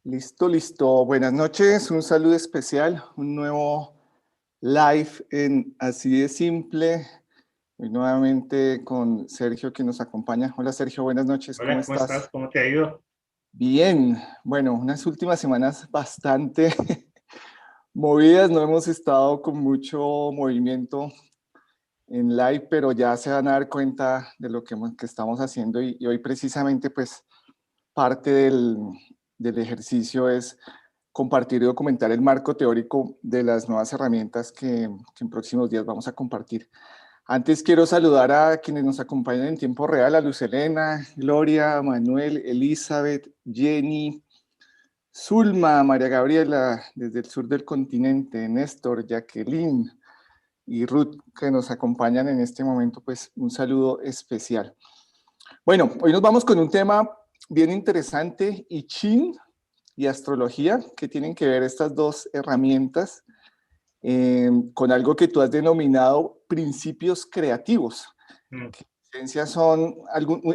Listo, listo. Buenas noches, un saludo especial, un nuevo live en Así de Simple. Hoy nuevamente con Sergio que nos acompaña. Hola Sergio, buenas noches, ¿cómo Hola, ¿cómo estás? estás? ¿Cómo te ha ido? Bien, bueno, unas últimas semanas bastante movidas, no hemos estado con mucho movimiento en live, pero ya se van a dar cuenta de lo que estamos haciendo y hoy precisamente pues parte del ejercicio es compartir y documentar el marco teórico de las nuevas herramientas que en próximos días vamos a compartir. Antes quiero saludar a quienes nos acompañan en tiempo real, a Luz Elena, Gloria, Manuel, Elizabeth, Jenny, Zulma, María Gabriela, desde el sur del continente, Néstor, Jacqueline y Ruth, que nos acompañan en este momento, pues un saludo especial. Bueno, hoy nos vamos con un tema bien interesante, I Ching y astrología, que tienen que ver estas dos herramientas con algo que tú has denominado principios creativos, que en esencia son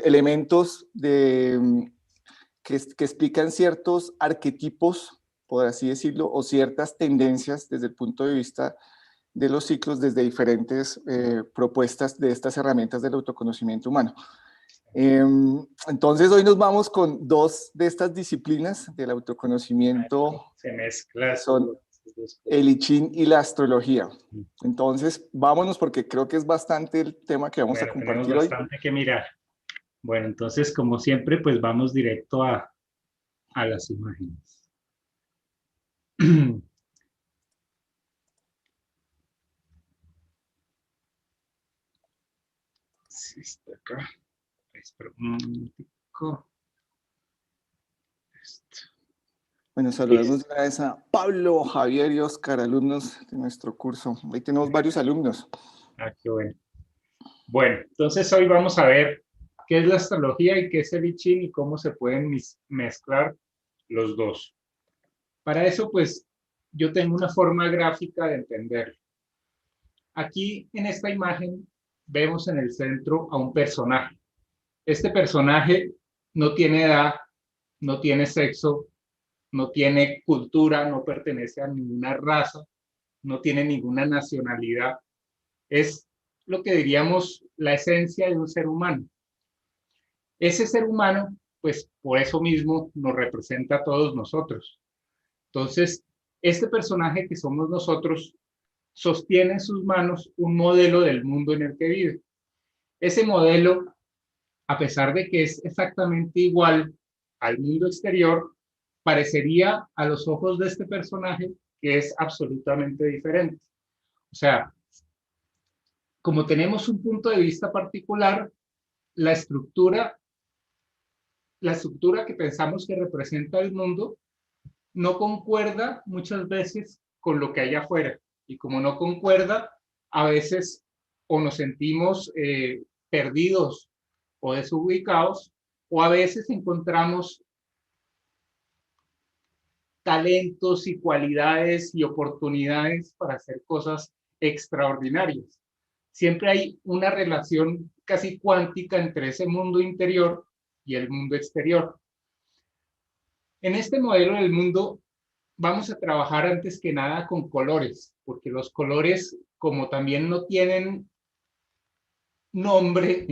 elementos que explican ciertos arquetipos, por así decirlo, o ciertas tendencias desde el punto de vista de los ciclos, desde diferentes propuestas de estas herramientas del autoconocimiento humano. Entonces hoy nos vamos con dos de estas disciplinas del autoconocimiento Se que mezcla son todo. el I Ching y la astrología. Entonces vámonos porque creo que es bastante el tema que vamos a Bueno, tenemos compartir hoy. bastante que mirar. Bueno, entonces, como siempre, pues vamos directo a las imágenes. Sí, está acá. Espera un momentico. Bueno, saludamos una vez a Pablo, Javier y Oscar, alumnos de nuestro curso. Hoy tenemos varios alumnos. Ah, qué bueno. Bueno, entonces hoy vamos a ver qué es la astrología y qué es el I Ching y cómo se pueden mezclar los dos. Para eso, pues, yo tengo una forma gráfica de entenderlo. Aquí en esta imagen vemos en el centro a un personaje. Este personaje no tiene edad, no tiene sexo, no tiene cultura, no pertenece a ninguna raza, no tiene ninguna nacionalidad. Es lo que diríamos la esencia de un ser humano. Ese ser humano, pues por eso mismo nos representa a todos nosotros. Entonces, este personaje que somos nosotros sostiene en sus manos un modelo del mundo en el que vive. Ese modelo, a pesar de que es exactamente igual al mundo exterior, parecería a los ojos de este personaje que es absolutamente diferente. O sea, como tenemos un punto de vista particular, la estructura, la estructura que pensamos que representa el mundo no concuerda muchas veces con lo que hay afuera. Y como no concuerda, a veces o nos sentimos perdidos o desubicados, o a veces encontramos talentos y cualidades y oportunidades para hacer cosas extraordinarias. Siempre hay una relación casi cuántica entre ese mundo interior y el mundo exterior. En este modelo del mundo vamos a trabajar antes que nada con colores, porque los colores, como también no tienen nombre,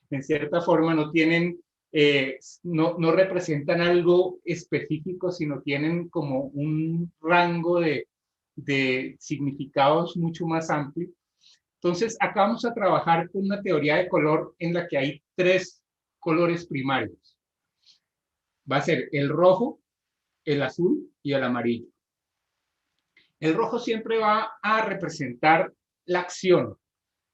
en cierta forma, no tienen, no representan algo específico, sino tienen como un rango de significados mucho más amplio. Entonces, acá vamos a trabajar con una teoría de color en la que hay tres colores primarios. Va a ser el rojo, el azul y el amarillo. El rojo siempre va a representar la acción,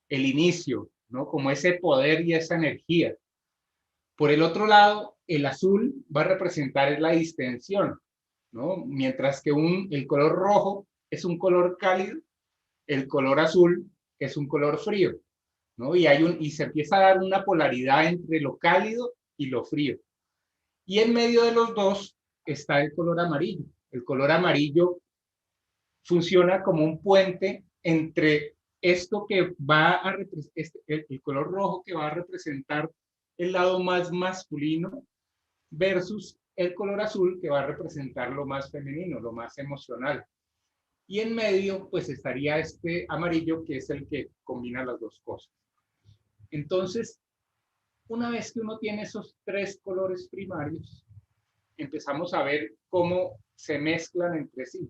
el inicio, ¿no? Como ese poder y esa energía. Por el otro lado, el azul va a representar la distensión, ¿no? Mientras que el color rojo es un color cálido, el color azul es un color frío, ¿no? Y se empieza a dar una polaridad entre lo cálido y lo frío. Y en medio de los dos está el color amarillo. El color amarillo funciona como un puente entre esto que va a el color rojo que va a representar el lado más masculino versus el color azul, que va a representar lo más femenino, lo más emocional. Y en medio, pues estaría este amarillo, que es el que combina las dos cosas. Entonces, una vez que uno tiene esos tres colores primarios, empezamos a ver cómo se mezclan entre sí.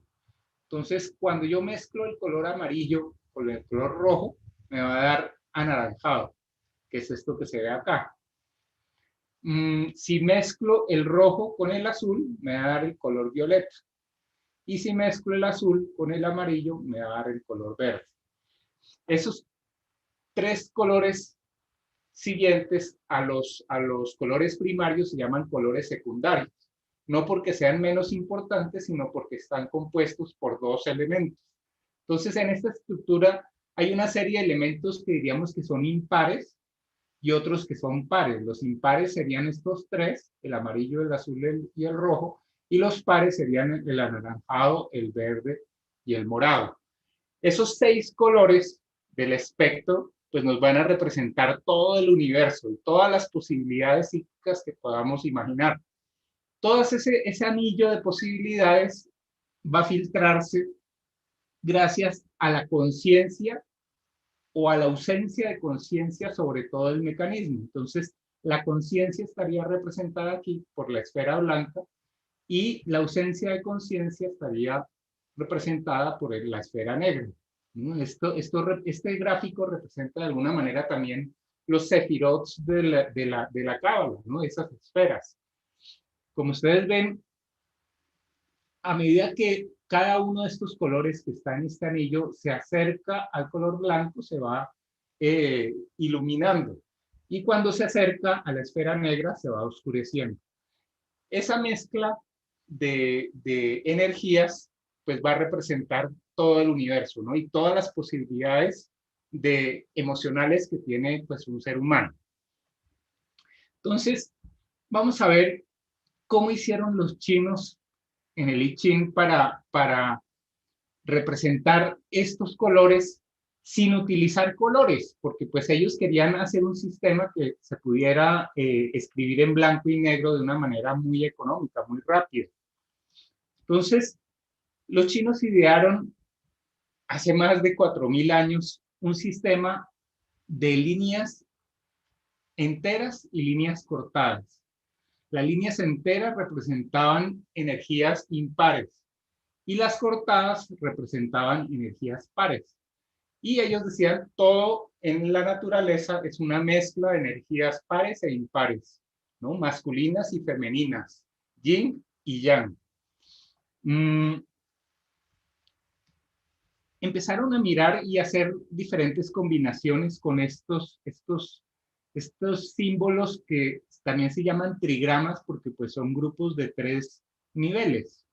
Entonces, cuando yo mezclo el color amarillo con el color rojo, me va a dar anaranjado, que es esto que se ve acá. Si mezclo el rojo con el azul, me va a dar el color violeta. Y si mezclo el azul con el amarillo, me va a dar el color verde. Esos tres colores siguientes a los colores primarios se llaman colores secundarios. No porque sean menos importantes, sino porque están compuestos por dos elementos. Entonces, en esta estructura hay una serie de elementos que diríamos que son impares y otros que son pares. Los impares serían estos tres, el amarillo, el azul y el rojo, y los pares serían el anaranjado, el verde y el morado. Esos 6 colores del espectro pues nos van a representar todo el universo y todas las posibilidades psíquicas que podamos imaginar. Todo ese anillo de posibilidades va a filtrarse gracias a la conciencia o a la ausencia de conciencia sobre todo el mecanismo. Entonces, la conciencia estaría representada aquí por la esfera blanca y la ausencia de conciencia estaría representada por la esfera negra. Este gráfico representa de alguna manera también los sefirots de la cábala, ¿no? Esas esferas. Como ustedes ven, a medida que cada uno de estos colores que está en este anillo se acerca al color blanco, se va iluminando. Y cuando se acerca a la esfera negra, se va oscureciendo. Esa mezcla de energías pues va a representar todo el universo, ¿no? Y todas las posibilidades emocionales que tiene pues un ser humano. Entonces, vamos a ver cómo hicieron los chinos en el I Ching para representar estos colores sin utilizar colores, porque pues ellos querían hacer un sistema que se pudiera escribir en blanco y negro de una manera muy económica, muy rápida. Entonces, los chinos idearon hace más de 4.000 años un sistema de líneas enteras y líneas cortadas. Las líneas enteras representaban energías impares y las cortadas representaban energías pares. Y ellos decían, todo en la naturaleza es una mezcla de energías pares e impares, ¿no? Masculinas y femeninas, yin y yang. Empezaron a mirar y hacer diferentes combinaciones con estos símbolos que también se llaman trigramas porque pues son grupos de 3 niveles.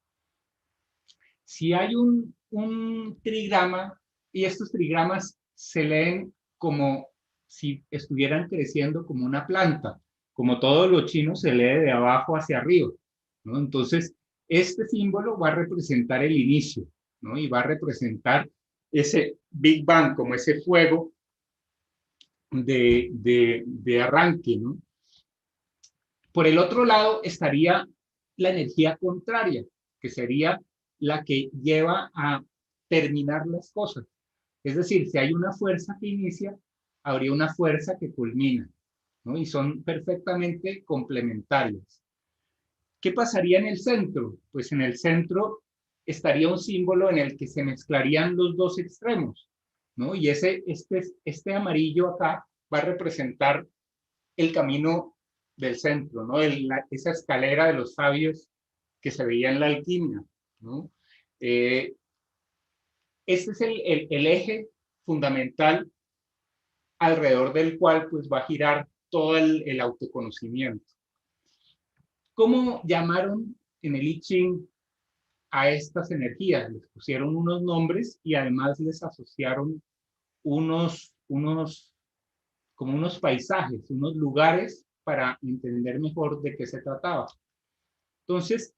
Si hay un trigrama, y estos trigramas se leen como si estuvieran creciendo como una planta, como todo lo chino se lee de abajo hacia arriba, ¿no? Entonces, este símbolo va a representar el inicio, ¿no? Y va a representar ese Big Bang, como ese fuego de arranque, ¿no? Por el otro lado estaría la energía contraria, que sería la que lleva a terminar las cosas. Es decir, si hay una fuerza que inicia, habría una fuerza que culmina, ¿no? Y son perfectamente complementarias. ¿Qué pasaría en el centro? Pues en el centro estaría un símbolo en el que se mezclarían los dos extremos, ¿no? Y este amarillo acá va a representar el camino del centro, ¿no? Esa escalera de los sabios que se veía en la alquimia, ¿no? Este es el eje fundamental alrededor del cual pues va a girar todo el autoconocimiento. ¿Cómo llamaron en el I Ching a estas energías? Les pusieron unos nombres y además les asociaron como unos paisajes, unos lugares para entender mejor de qué se trataba. Entonces,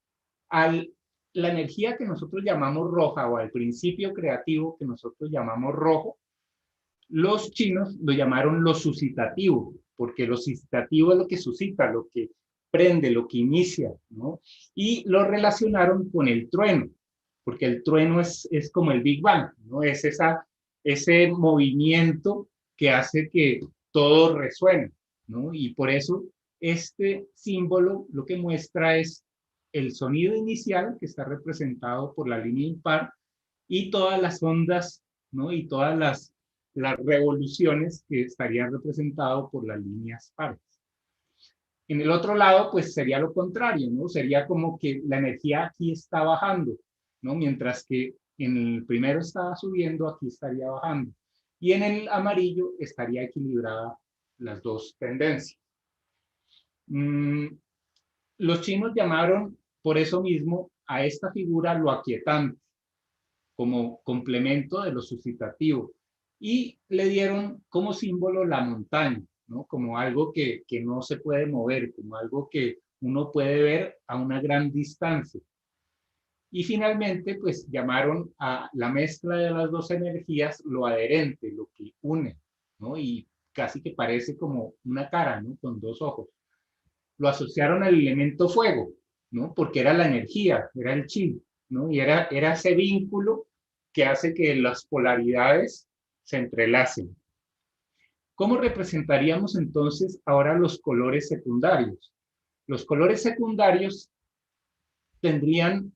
la energía que nosotros llamamos roja o al principio creativo que nosotros llamamos rojo, los chinos lo llamaron lo suscitativo, porque lo suscitativo es lo que suscita, lo que prende, lo que inicia, ¿no? Y lo relacionaron con el trueno, porque el trueno es como el Big Bang, ¿no? Es ese movimiento que hace que todo resuene, ¿no? Y por eso este símbolo lo que muestra es el sonido inicial, que está representado por la línea impar, y todas las ondas, ¿no? Y todas las revoluciones que estarían representadas por las líneas pares. En el otro lado, pues sería lo contrario, ¿no? Sería como que la energía aquí está bajando, ¿no? Mientras que en el primero estaba subiendo, aquí estaría bajando. Y en el amarillo estaría equilibrada las dos tendencias. Los chinos llamaron por eso mismo a esta figura lo aquietante, como complemento de lo suscitativo, y le dieron como símbolo la montaña, ¿no? Como algo que no se puede mover, como algo que uno puede ver a una gran distancia. Y finalmente, pues llamaron a la mezcla de las dos energías lo adherente, lo que une, ¿no? Y casi que parece como una cara, ¿no? Con dos ojos. Lo asociaron al elemento fuego, ¿no? Porque era la energía, era el chi, ¿no? Y era ese vínculo que hace que las polaridades se entrelacen. ¿Cómo representaríamos entonces ahora los colores secundarios? Los colores secundarios tendrían,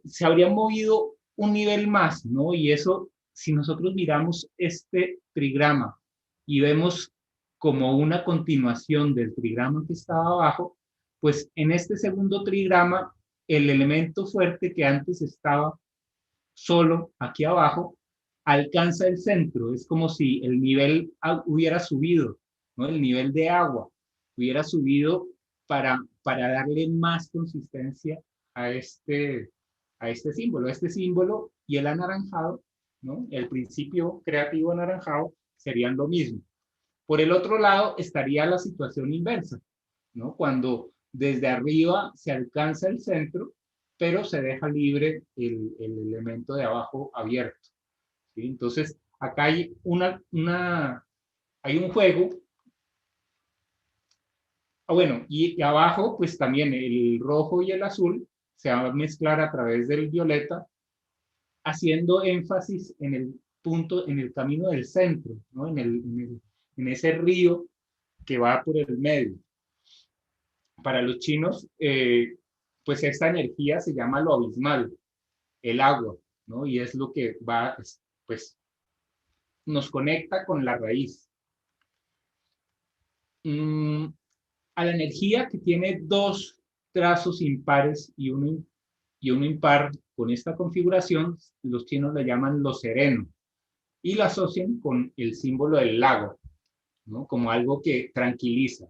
se habrían movido un nivel más, ¿no? Y eso, si nosotros miramos este trigrama y vemos como una continuación del trigrama que estaba abajo, pues en este segundo trigrama, el elemento fuerte que antes estaba solo aquí abajo, alcanza el centro. Es como si el nivel hubiera subido, ¿no? El nivel de agua hubiera subido para darle más consistencia a este símbolo. Este símbolo y el anaranjado, ¿no? El principio creativo anaranjado serían lo mismo. Por el otro lado estaría la situación inversa, ¿no? Cuando desde arriba se alcanza el centro, pero se deja libre el elemento de abajo abierto, ¿sí? Entonces, acá hay hay un juego. Bueno, y abajo, pues también el rojo y el azul se van a mezclar a través del violeta, haciendo énfasis en el punto, en el camino del centro, ¿no? En ese río que va por el medio. Para los chinos, pues esta energía se llama lo abismal, el agua, ¿no? Y es lo que va, pues, nos conecta con la raíz. A la energía que tiene dos trazos impares y uno impar con esta configuración, los chinos le llaman lo sereno y la asocian con el símbolo del lago, ¿no? Como algo que tranquiliza.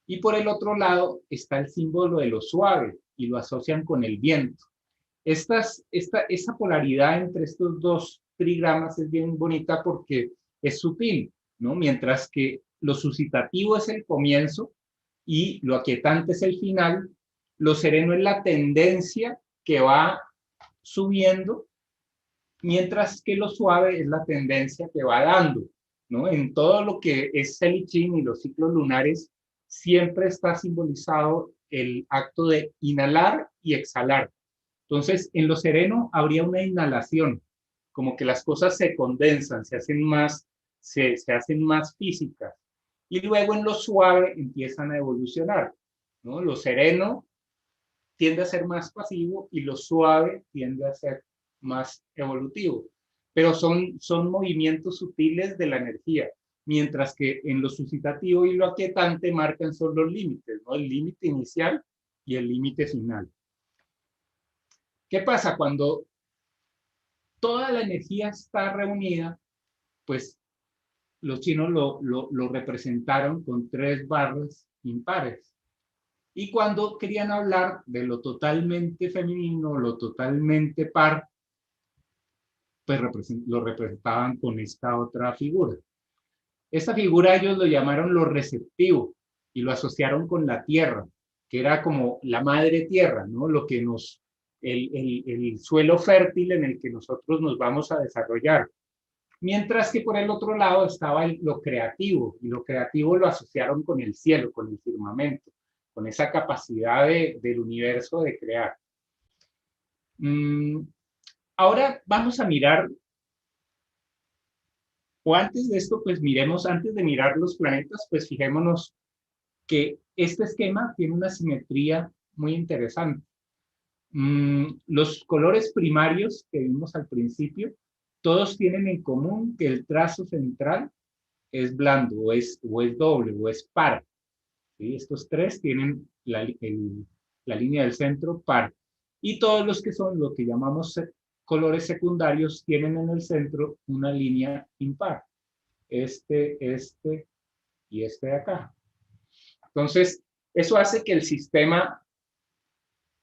Y por el otro lado está el símbolo de lo suave y lo asocian con el viento. Esa polaridad entre estos dos trigramas es bien bonita porque es sutil, ¿no? Mientras que lo suscitativo es el comienzo y lo aquietante es el final, lo sereno es la tendencia que va subiendo, mientras que lo suave es la tendencia que va dando, ¿no? En todo lo que es el I Ching y los ciclos lunares, siempre está simbolizado el acto de inhalar y exhalar. Entonces, en lo sereno habría una inhalación, como que las cosas se condensan, se hacen más físicas. Y luego en lo suave empiezan a evolucionar, ¿no? Lo sereno tiende a ser más pasivo y lo suave tiende a ser más evolutivo. Pero son movimientos sutiles de la energía, mientras que en lo suscitativo y lo aquietante marcan son los límites, ¿no? El límite inicial y el límite final. ¿Qué pasa? Cuando toda la energía está reunida, pues los chinos lo representaron con 3 barras impares. Y cuando querían hablar de lo totalmente femenino, lo totalmente par, pues lo representaban con esta otra figura. Esta figura ellos lo llamaron lo receptivo y lo asociaron con la tierra, que era como la madre tierra, ¿no? Lo que el suelo fértil en el que nosotros nos vamos a desarrollar. Mientras que por el otro lado estaba lo creativo, y lo creativo lo asociaron con el cielo, con el firmamento, con esa capacidad del universo de crear. Ahora vamos a mirar, o antes de esto, pues miremos, antes de mirar los planetas, pues fijémonos que este esquema tiene una simetría muy interesante. Los colores primarios que vimos al principio, todos tienen en común que el trazo central es blando, o es doble, o es par. ¿Sí? Estos tres tienen la línea del centro par. Y todos los que son lo que llamamos colores secundarios tienen en el centro una línea impar. Este y este de acá. Entonces, eso hace que el sistema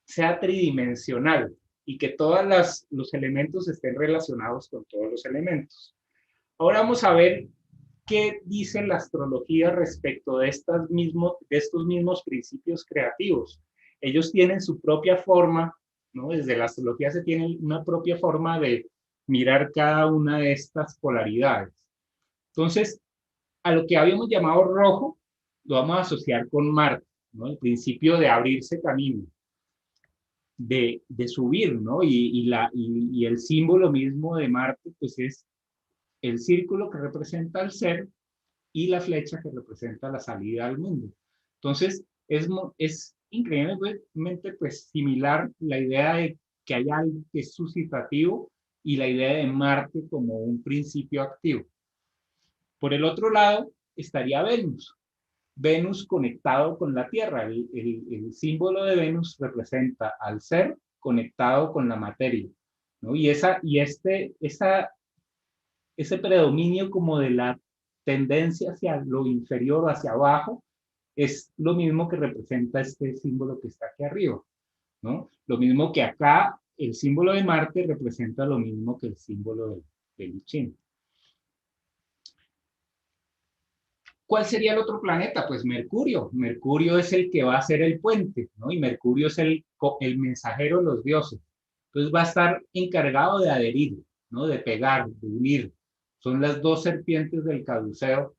sea tridimensional y que todos los elementos estén relacionados con todos los elementos. Ahora vamos a ver qué dice la astrología respecto de estos mismos principios creativos. Ellos tienen su propia forma, ¿no? Desde la astrología se tiene una propia forma de mirar cada una de estas polaridades. Entonces, a lo que habíamos llamado rojo, lo vamos a asociar con Marte, ¿no? El principio de abrirse camino, de subir, ¿no? Y el símbolo mismo de Marte, pues es el círculo que representa al ser y la flecha que representa la salida al mundo. Entonces, es increíblemente pues, similar la idea de que hay algo que es suscitativo y la idea de Marte como un principio activo. Por el otro lado, estaría Venus. Venus conectado con la Tierra. El símbolo de Venus representa al ser conectado con la materia, ¿no? Ese predominio como de la tendencia hacia lo inferior o hacia abajo es lo mismo que representa este símbolo que está aquí arriba, ¿no? Lo mismo que acá el símbolo de Marte representa lo mismo que el símbolo del I Ching. ¿Cuál sería el otro planeta? Pues Mercurio. Mercurio es el que va a ser el puente, ¿no? Y Mercurio es el mensajero de los dioses. Entonces va a estar encargado de adherir, ¿no? De pegar, de unir. Son las dos serpientes del caduceo,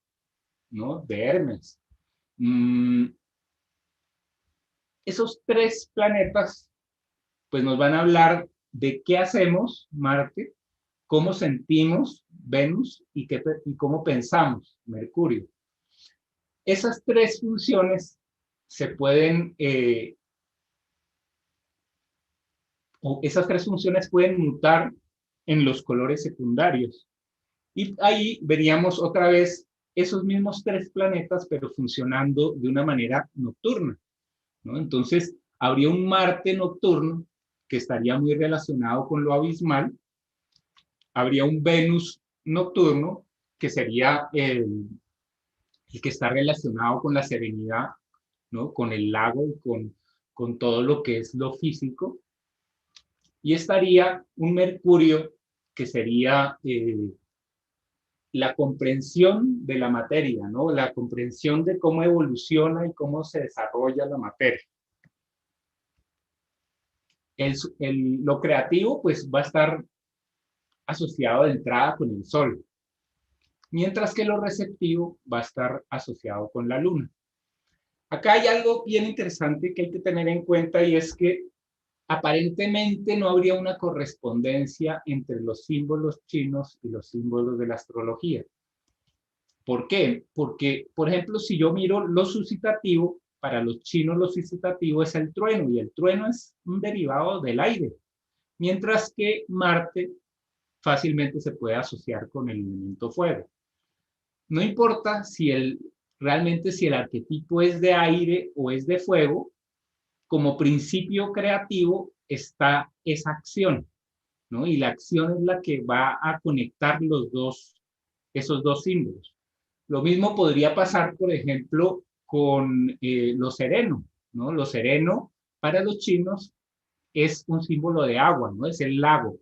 ¿no? De Hermes. Esos tres planetas, pues nos van a hablar de qué hacemos, Marte, cómo sentimos, Venus, y cómo pensamos, Mercurio. Esas tres funciones se pueden, o esas tres funciones pueden mutar en los colores secundarios. Y ahí veríamos otra vez esos mismos tres planetas, pero funcionando de una manera nocturna, ¿no? Entonces, habría un Marte nocturno que estaría muy relacionado con lo abismal. Habría un Venus nocturno que sería el que está relacionado con la serenidad, ¿no? Con el lago y con todo lo que es lo físico. Y estaría un Mercurio que sería la comprensión de la materia, ¿no? La comprensión de cómo evoluciona y cómo se desarrolla la materia. Lo creativo, pues, va a estar asociado de entrada con el Sol, mientras que lo receptivo va a estar asociado con la Luna. Acá hay algo bien interesante que hay que tener en cuenta y es que aparentemente no habría una correspondencia entre los símbolos chinos y los símbolos de la astrología. ¿Por qué? Porque, por ejemplo, si yo miro lo suscitativo, para los chinos lo suscitativo es el trueno, y el trueno es un derivado del aire, mientras que Marte fácilmente se puede asociar con el elemento fuego. No importa realmente si el arquetipo es de aire o es de fuego, como principio creativo está esa acción, ¿no? Y la acción es la que va a conectar esos dos símbolos. Lo mismo podría pasar, por ejemplo, con lo sereno, ¿no? Lo sereno para los chinos es un símbolo de agua, ¿no? Es el lago.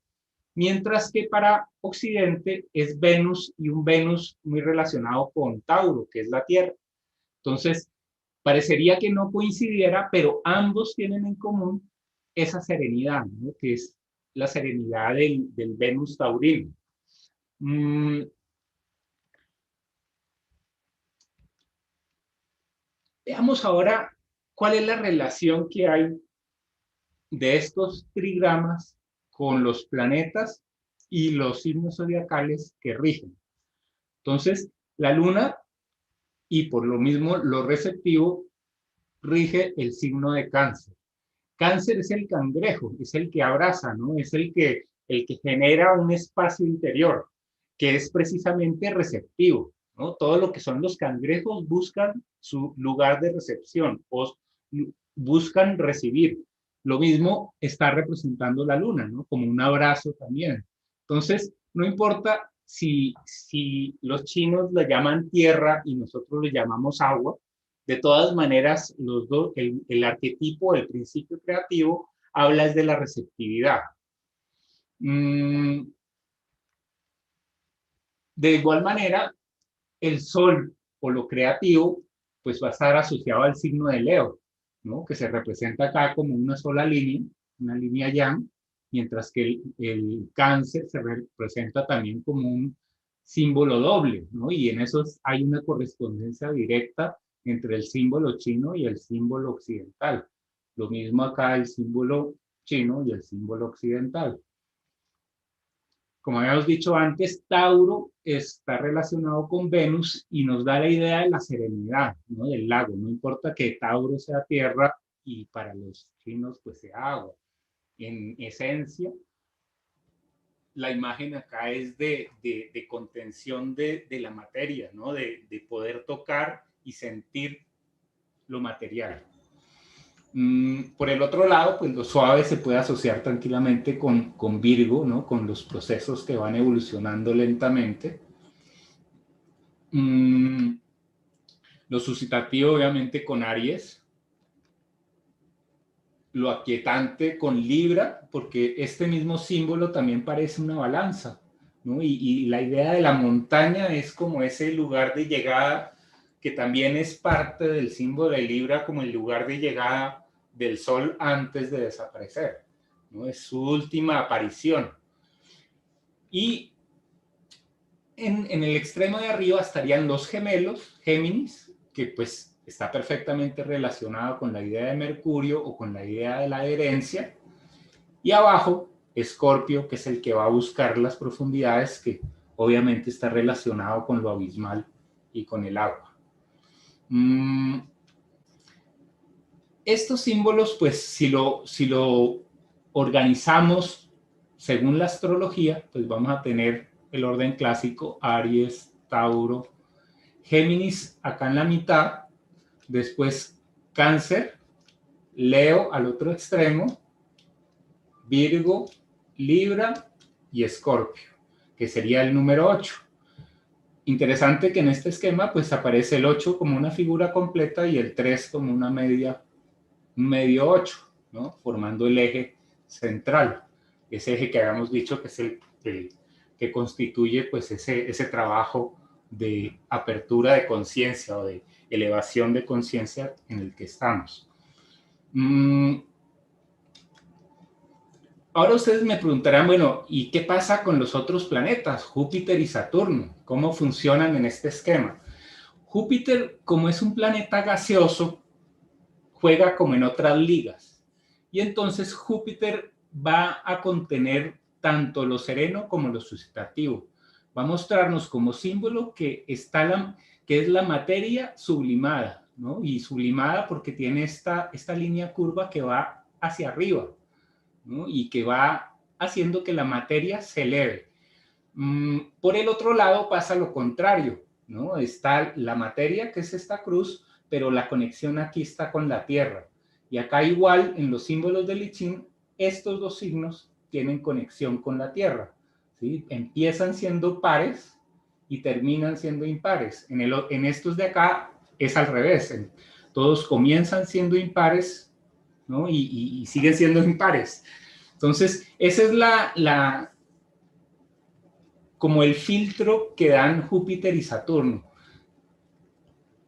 Mientras que para Occidente es Venus, y un Venus muy relacionado con Tauro, que es la Tierra. Entonces, parecería que no coincidiera, pero ambos tienen en común esa serenidad, ¿no? Que es la serenidad del Venus taurino. Mm, Veamos ahora cuál es la relación que hay de estos trigramas con los planetas y los signos zodiacales que rigen. Entonces, la luna, y por lo mismo lo receptivo, rige el signo de Cáncer. Cáncer es el cangrejo, es el que abraza, ¿no? Es el que genera un espacio interior, que es precisamente receptivo, ¿no? Todo lo que son los cangrejos buscan su lugar de recepción o buscan recibir. Lo mismo está representando la luna, ¿no? Como un abrazo también. Entonces, no importa si los chinos la llaman tierra y nosotros le llamamos agua, de todas maneras, el arquetipo, el principio creativo, habla de la receptividad. De igual manera, el sol o lo creativo, pues va a estar asociado al signo de Leo, ¿no? Que se representa acá como una sola línea, una línea yang, mientras que el cáncer se representa también como un símbolo doble, ¿no? Y en eso hay una correspondencia directa entre el símbolo chino y el símbolo occidental. Lo mismo acá el símbolo chino y el símbolo occidental. Como habíamos dicho antes, Tauro está relacionado con Venus y nos da la idea de la serenidad, ¿no? Del lago. No importa que Tauro sea tierra y para los chinos pues sea agua. En esencia, la imagen acá es de contención de la materia, ¿no? De poder tocar y sentir lo material. Por el otro lado, pues lo suave se puede asociar tranquilamente con Virgo, ¿no? Con los procesos que van evolucionando lentamente. Lo suscitativo, obviamente, con Aries. Lo aquietante con Libra, porque este mismo símbolo también parece una balanza, ¿no? Y la idea de la montaña es como ese lugar de llegada que también es parte del símbolo de Libra, como el lugar de llegada del sol antes de desaparecer, ¿no? Es su última aparición. Y en el extremo de arriba estarían los gemelos, Géminis, que pues está perfectamente relacionado con la idea de Mercurio o con la idea de la herencia. Y abajo, Escorpio, que es el que va a buscar las profundidades, que obviamente está relacionado con lo abismal y con el agua. Estos símbolos, pues si lo organizamos según la astrología, pues vamos a tener el orden clásico: Aries, Tauro, Géminis acá en la mitad, después Cáncer, Leo al otro extremo, Virgo, Libra y Escorpio, que sería el número 8. Interesante que en este esquema pues aparece el 8 como una figura completa y el 3 como una media, un medio 8, ¿no? Formando el eje central, ese eje que habíamos dicho que es el que constituye pues ese trabajo de apertura de conciencia o de elevación de conciencia en el que estamos. Ahora ustedes me preguntarán, bueno, ¿y qué pasa con los otros planetas, Júpiter y Saturno? ¿Cómo funcionan en este esquema? Júpiter, como es un planeta gaseoso, juega como en otras ligas. Y entonces Júpiter va a contener tanto lo sereno como lo suscitativo. Va a mostrarnos como símbolo que es la materia sublimada, ¿no? Y sublimada porque tiene esta línea curva que va hacia arriba, ¿no? Y que va haciendo que la materia se eleve. Por el otro lado pasa lo contrario, ¿no? Está la materia, que es esta cruz, pero la conexión aquí está con la Tierra. Y acá igual, en los símbolos del I Ching, estos dos signos tienen conexión con la Tierra, ¿sí? Empiezan siendo pares y terminan siendo impares. En estos de acá es al revés. Todos comienzan siendo impares, ¿no? Y siguen siendo impares. Entonces, esa es como el filtro que dan Júpiter y Saturno,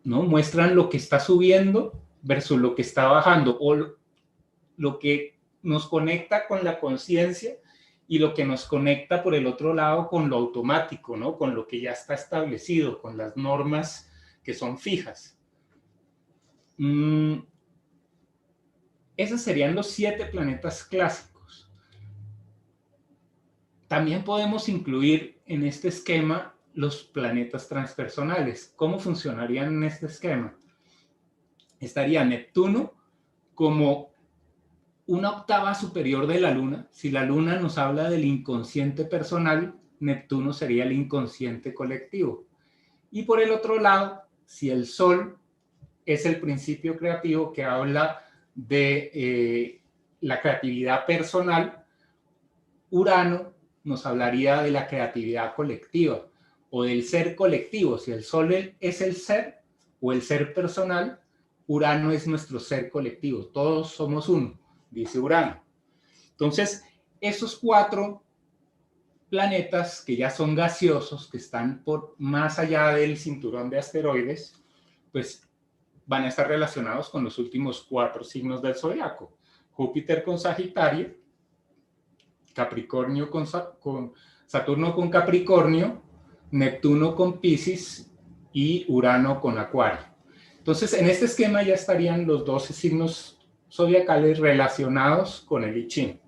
¿no? Muestran lo que está subiendo versus lo que está bajando, o lo que nos conecta con la conciencia y lo que nos conecta por el otro lado con lo automático, ¿no? Con lo que ya está establecido, con las normas que son fijas. Esos serían los 7 planetas clásicos. También podemos incluir en este esquema los planetas transpersonales. ¿Cómo funcionarían en este esquema? Estaría Neptuno como una octava superior de la Luna. Si la Luna nos habla del inconsciente personal, Neptuno sería el inconsciente colectivo. Y por el otro lado, si el Sol es el principio creativo que habla de la creatividad personal, Urano nos hablaría de la creatividad colectiva o del ser colectivo. Si el Sol es el ser o el ser personal, Urano es nuestro ser colectivo. Todos somos uno, dice Urano. Entonces, esos 4 planetas que ya son gaseosos, que están por más allá del cinturón de asteroides, pues van a estar relacionados con los últimos 4 signos del zodiaco. Júpiter con Sagitario, Capricornio con Saturno con Capricornio, Neptuno con Piscis y Urano con Acuario. Entonces, en este esquema ya estarían los 12 signos zodiacales relacionados con el I Ching.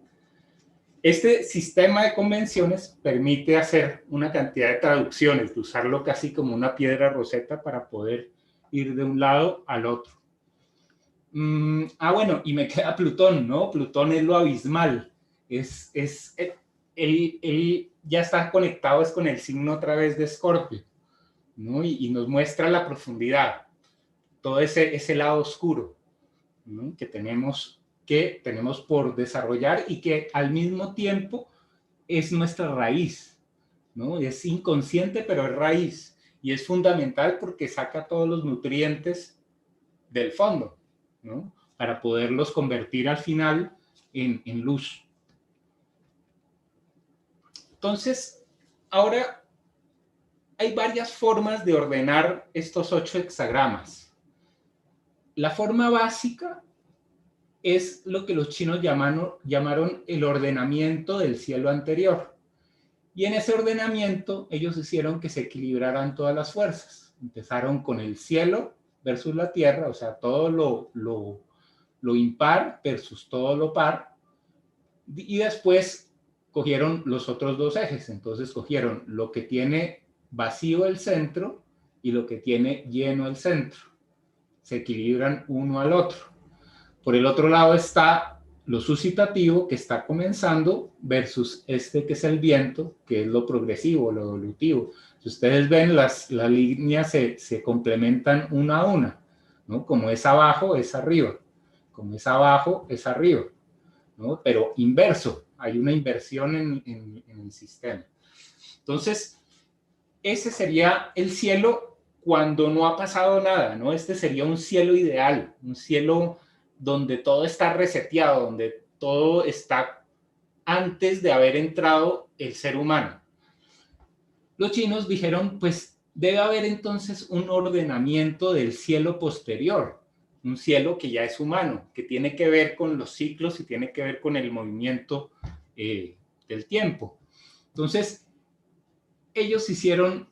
Este sistema de convenciones permite hacer una cantidad de traducciones, de usarlo casi como una piedra roseta para poder ir de un lado al otro. Bueno, y me queda Plutón, ¿no? Plutón es lo abismal. Él ya está conectado es con el signo otra vez de Escorpio, ¿no? Y nos muestra la profundidad, todo ese lado oscuro, ¿no? que tenemos por desarrollar y que al mismo tiempo es nuestra raíz, ¿no? Es inconsciente, pero es raíz. Y es fundamental porque saca todos los nutrientes del fondo, ¿no? Para poderlos convertir al final en luz. Entonces, ahora hay varias formas de ordenar estos 8 hexagramas. La forma básica es lo que los chinos llamaron el ordenamiento del cielo anterior. Y en ese ordenamiento ellos hicieron que se equilibraran todas las fuerzas. Empezaron con el cielo versus la tierra, o sea, todo lo impar versus todo lo par. Y después cogieron los otros 2 ejes. Entonces cogieron lo que tiene vacío el centro y lo que tiene lleno el centro. Se equilibran uno al otro. Por el otro lado está lo suscitativo, que está comenzando, versus este que es el viento, que es lo progresivo, lo evolutivo. Si ustedes ven, las líneas se complementan una a una, ¿no? Como es abajo, es arriba. Como es abajo, es arriba, ¿no? Pero inverso, hay una inversión en el sistema. Entonces, ese sería el cielo cuando no ha pasado nada, ¿no? Este sería un cielo ideal, un cielo donde todo está reseteado, donde todo está antes de haber entrado el ser humano. Los chinos dijeron, pues debe haber entonces un ordenamiento del cielo posterior, un cielo que ya es humano, que tiene que ver con los ciclos y tiene que ver con el movimiento del tiempo. Entonces, ellos hicieron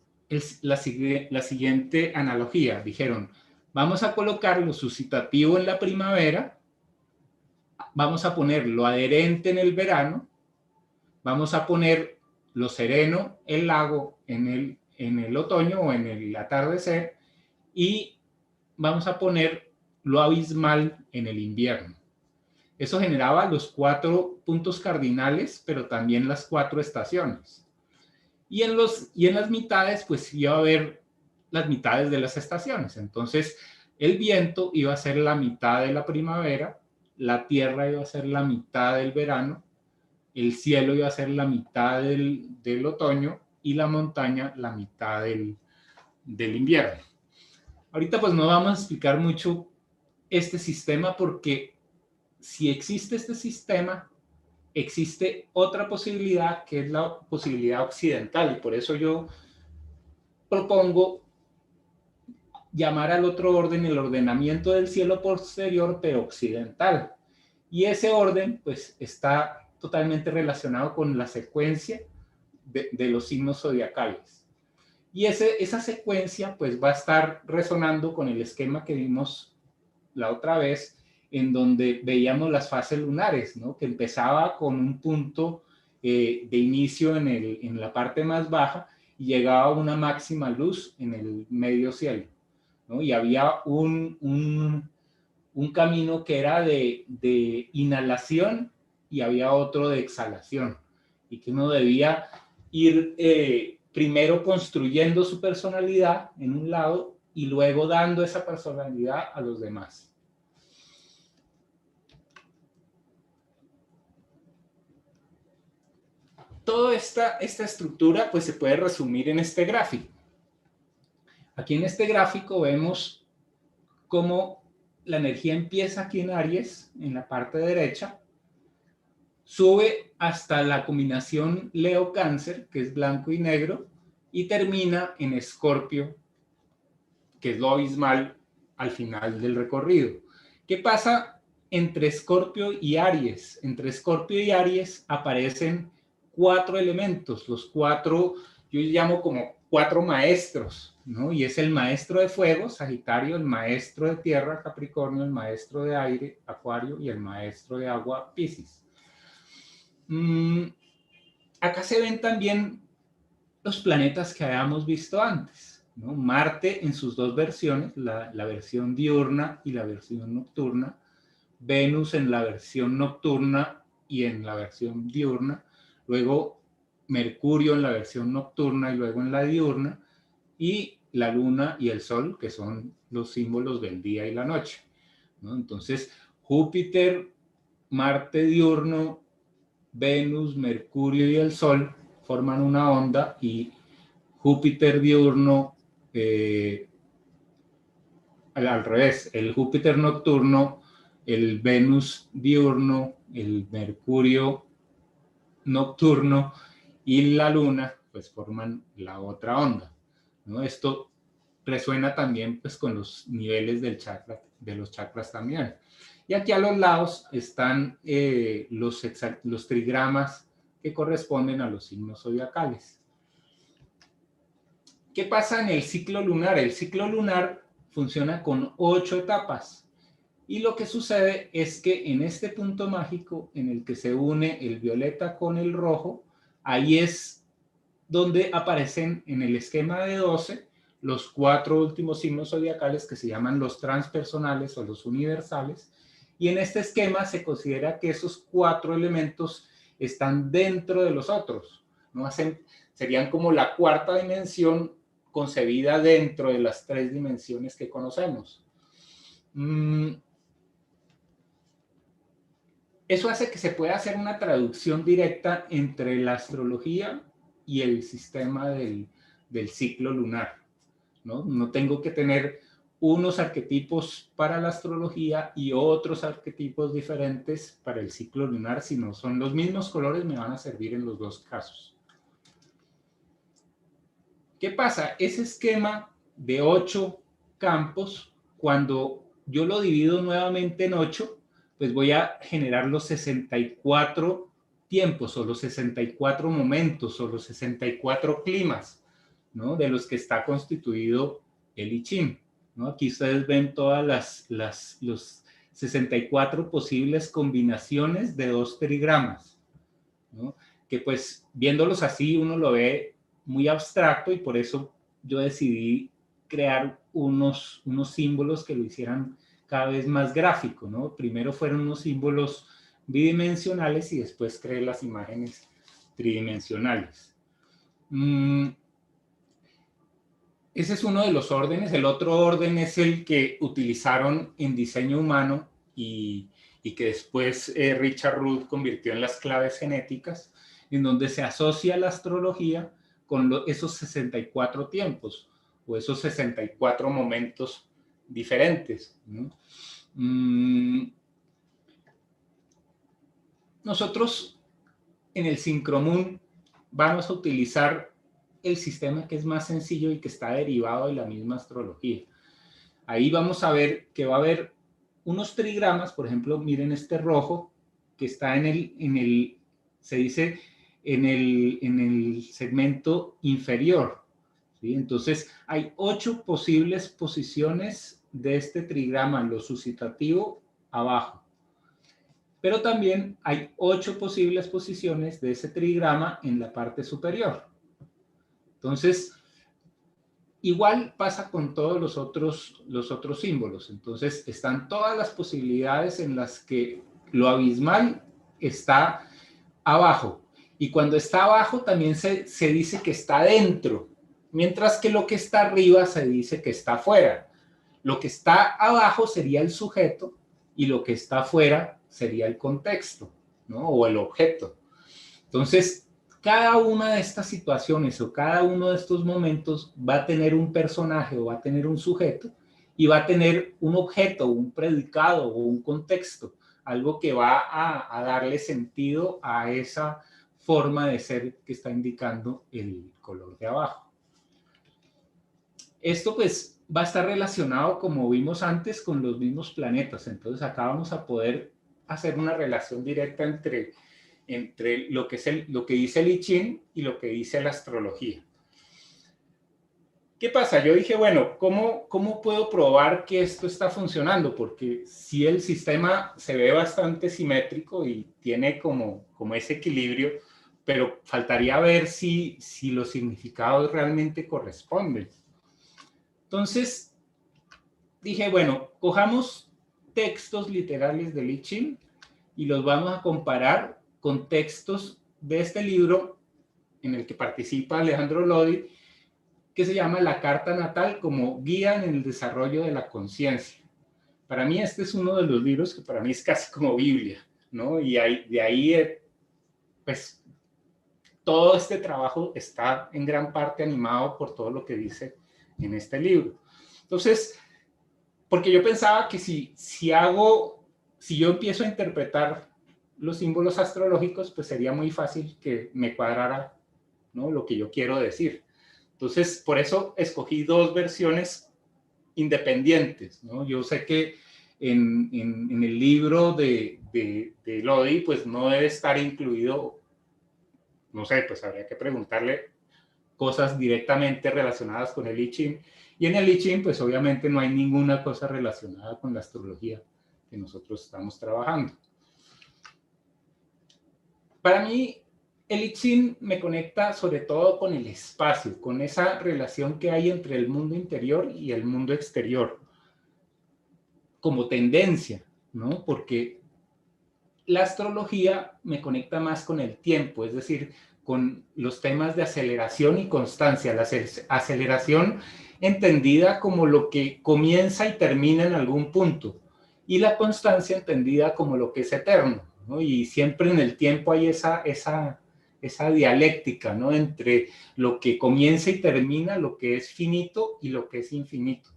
la siguiente analogía. Dijeron, vamos a colocar lo suscitativo en la primavera, vamos a poner lo adherente en el verano, vamos a poner lo sereno, el lago, en el otoño o en el atardecer, y vamos a poner lo abismal en el invierno. Eso generaba los 4 puntos cardinales, pero también las 4 estaciones. Y en las mitades, pues iba a haber las mitades de las estaciones. Entonces, el viento iba a ser la mitad de la primavera, la tierra iba a ser la mitad del verano, el cielo iba a ser la mitad del otoño y la montaña la mitad del invierno. Ahorita pues no vamos a explicar mucho este sistema porque si existe este sistema, existe otra posibilidad que es la posibilidad occidental y por eso yo propongo llamar al otro orden el ordenamiento del cielo posterior pero occidental. Y ese orden pues está totalmente relacionado con la secuencia de los signos zodiacales. Y esa secuencia pues va a estar resonando con el esquema que vimos la otra vez, en donde veíamos las fases lunares, ¿no? Que empezaba con un punto de inicio en la parte más baja y llegaba a una máxima luz en el medio cielo, ¿no? Y había un camino que era de inhalación y había otro de exhalación, y que uno debía ir primero construyendo su personalidad en un lado y luego dando esa personalidad a los demás. Toda esta estructura pues se puede resumir en este gráfico. Aquí en este gráfico vemos cómo la energía empieza aquí en Aries, en la parte derecha, sube hasta la combinación Leo-Cáncer, que es blanco y negro, y termina en Escorpio, que es lo abismal al final del recorrido. ¿Qué pasa entre Escorpio y Aries? Entre Escorpio y Aries aparecen 4 elementos, los 4, yo llamo como 4 maestros, ¿no? Y es el maestro de fuego, Sagitario, el maestro de tierra, Capricornio, el maestro de aire, Acuario, y el maestro de agua, Piscis. Acá se ven también los planetas que habíamos visto antes, ¿no? Marte en sus dos versiones, la versión diurna y la versión nocturna, Venus en la versión nocturna y en la versión diurna, luego Mercurio en la versión nocturna y luego en la diurna, y la Luna y el Sol, que son los símbolos del día y la noche, ¿no? Entonces, Júpiter, Marte diurno, Venus, Mercurio y el Sol forman una onda, y Júpiter diurno, al revés, el Júpiter nocturno, el Venus diurno, el Mercurio nocturno y la Luna, pues forman la otra onda, ¿no? Esto resuena también pues con los niveles del chakra, de los chakras también. Y aquí a los lados están los trigramas que corresponden a los signos zodiacales. ¿Qué pasa en el ciclo lunar? El ciclo lunar funciona con 8 etapas. Y lo que sucede es que en este punto mágico en el que se une el violeta con el rojo, ahí es donde aparecen en el esquema de 12 los 4 últimos signos zodiacales que se llaman los transpersonales o los universales. Y en este esquema se considera que esos 4 elementos están dentro de los otros, ¿no? Serían como la cuarta dimensión concebida dentro de las 3 dimensiones que conocemos. Eso hace que se pueda hacer una traducción directa entre la astrología y el sistema del ciclo lunar, ¿no? No tengo que tener unos arquetipos para la astrología y otros arquetipos diferentes para el ciclo lunar, sino son los mismos colores, me van a servir en los dos casos. ¿Qué pasa? Ese esquema de 8 campos, cuando yo lo divido nuevamente en 8, pues voy a generar los 64 tiempos o los 64 momentos o los 64 climas, ¿no? De los que está constituido el I Ching, ¿no? Aquí ustedes ven todas los 64 posibles combinaciones de 2 trigramas, ¿no? Que pues viéndolos así uno lo ve muy abstracto, y por eso yo decidí crear unos símbolos que lo hicieran cada vez más gráfico, ¿no? Primero fueron unos símbolos bidimensionales y después creé las imágenes tridimensionales. Ese es uno de los órdenes. El otro orden es el que utilizaron en diseño humano y que después Richard Rudd convirtió en las claves genéticas, en donde se asocia la astrología con esos 64 tiempos o esos 64 momentos diferentes, ¿no? Nosotros en el Syncromoon vamos a utilizar el sistema que es más sencillo y que está derivado de la misma astrología. Ahí vamos a ver que va a haber unos trigramas, por ejemplo, miren este rojo que está en se dice en el segmento inferior, ¿sí? Entonces, hay 8 posibles posiciones de este trigrama, lo sucitativo, abajo. Pero también hay 8 posibles posiciones de ese trigrama en la parte superior. Entonces, igual pasa con todos los otros símbolos. Entonces, están todas las posibilidades en las que lo abismal está abajo. Y cuando está abajo también se dice que está dentro, mientras que lo que está arriba se dice que está afuera. Lo que está abajo sería el sujeto y lo que está afuera sería el contexto, ¿no? O el objeto. Entonces, cada una de estas situaciones o cada uno de estos momentos va a tener un personaje o va a tener un sujeto y va a tener un objeto, un predicado o un contexto, algo que va a darle sentido a esa forma de ser que está indicando el color de abajo. Esto pues va a estar relacionado, como vimos antes, con los mismos planetas. Entonces acá vamos a poder hacer una relación directa entre lo que dice el I Ching y lo que dice la astrología. ¿Qué pasa? Yo dije, bueno, ¿cómo puedo probar que esto está funcionando? Porque si el sistema se ve bastante simétrico y tiene como ese equilibrio, pero faltaría ver si los significados realmente corresponden. Entonces, dije, bueno, cojamos textos literales del I Ching y los vamos a comparar con textos de este libro en el que participa Alejandro Lodi, que se llama La Carta Natal como guía en el desarrollo de la conciencia. Para mí este es uno de los libros que para mí es casi como Biblia, ¿no? Y de ahí, pues, todo este trabajo está en gran parte animado por todo lo que dice en este libro. Entonces, porque yo pensaba que si yo empiezo a interpretar los símbolos astrológicos, pues sería muy fácil que me cuadrara, ¿no?, lo que yo quiero decir. Entonces, por eso escogí 2 versiones independientes, ¿no? Yo sé que en el libro de Lodi, pues no debe estar incluido, no sé, pues habría que preguntarle cosas directamente relacionadas con el I Ching. Y en el I Ching, pues obviamente no hay ninguna cosa relacionada con la astrología que nosotros estamos trabajando. Para mí, el I Ching me conecta sobre todo con el espacio, con esa relación que hay entre el mundo interior y el mundo exterior, como tendencia, ¿no? Porque la astrología me conecta más con el tiempo, es decir, con los temas de aceleración y constancia. La aceleración entendida como lo que comienza y termina en algún punto, y la constancia entendida como lo que es eterno, ¿no? Y siempre en el tiempo hay esa dialéctica, ¿no?, entre lo que comienza y termina, lo que es finito y lo que es infinito.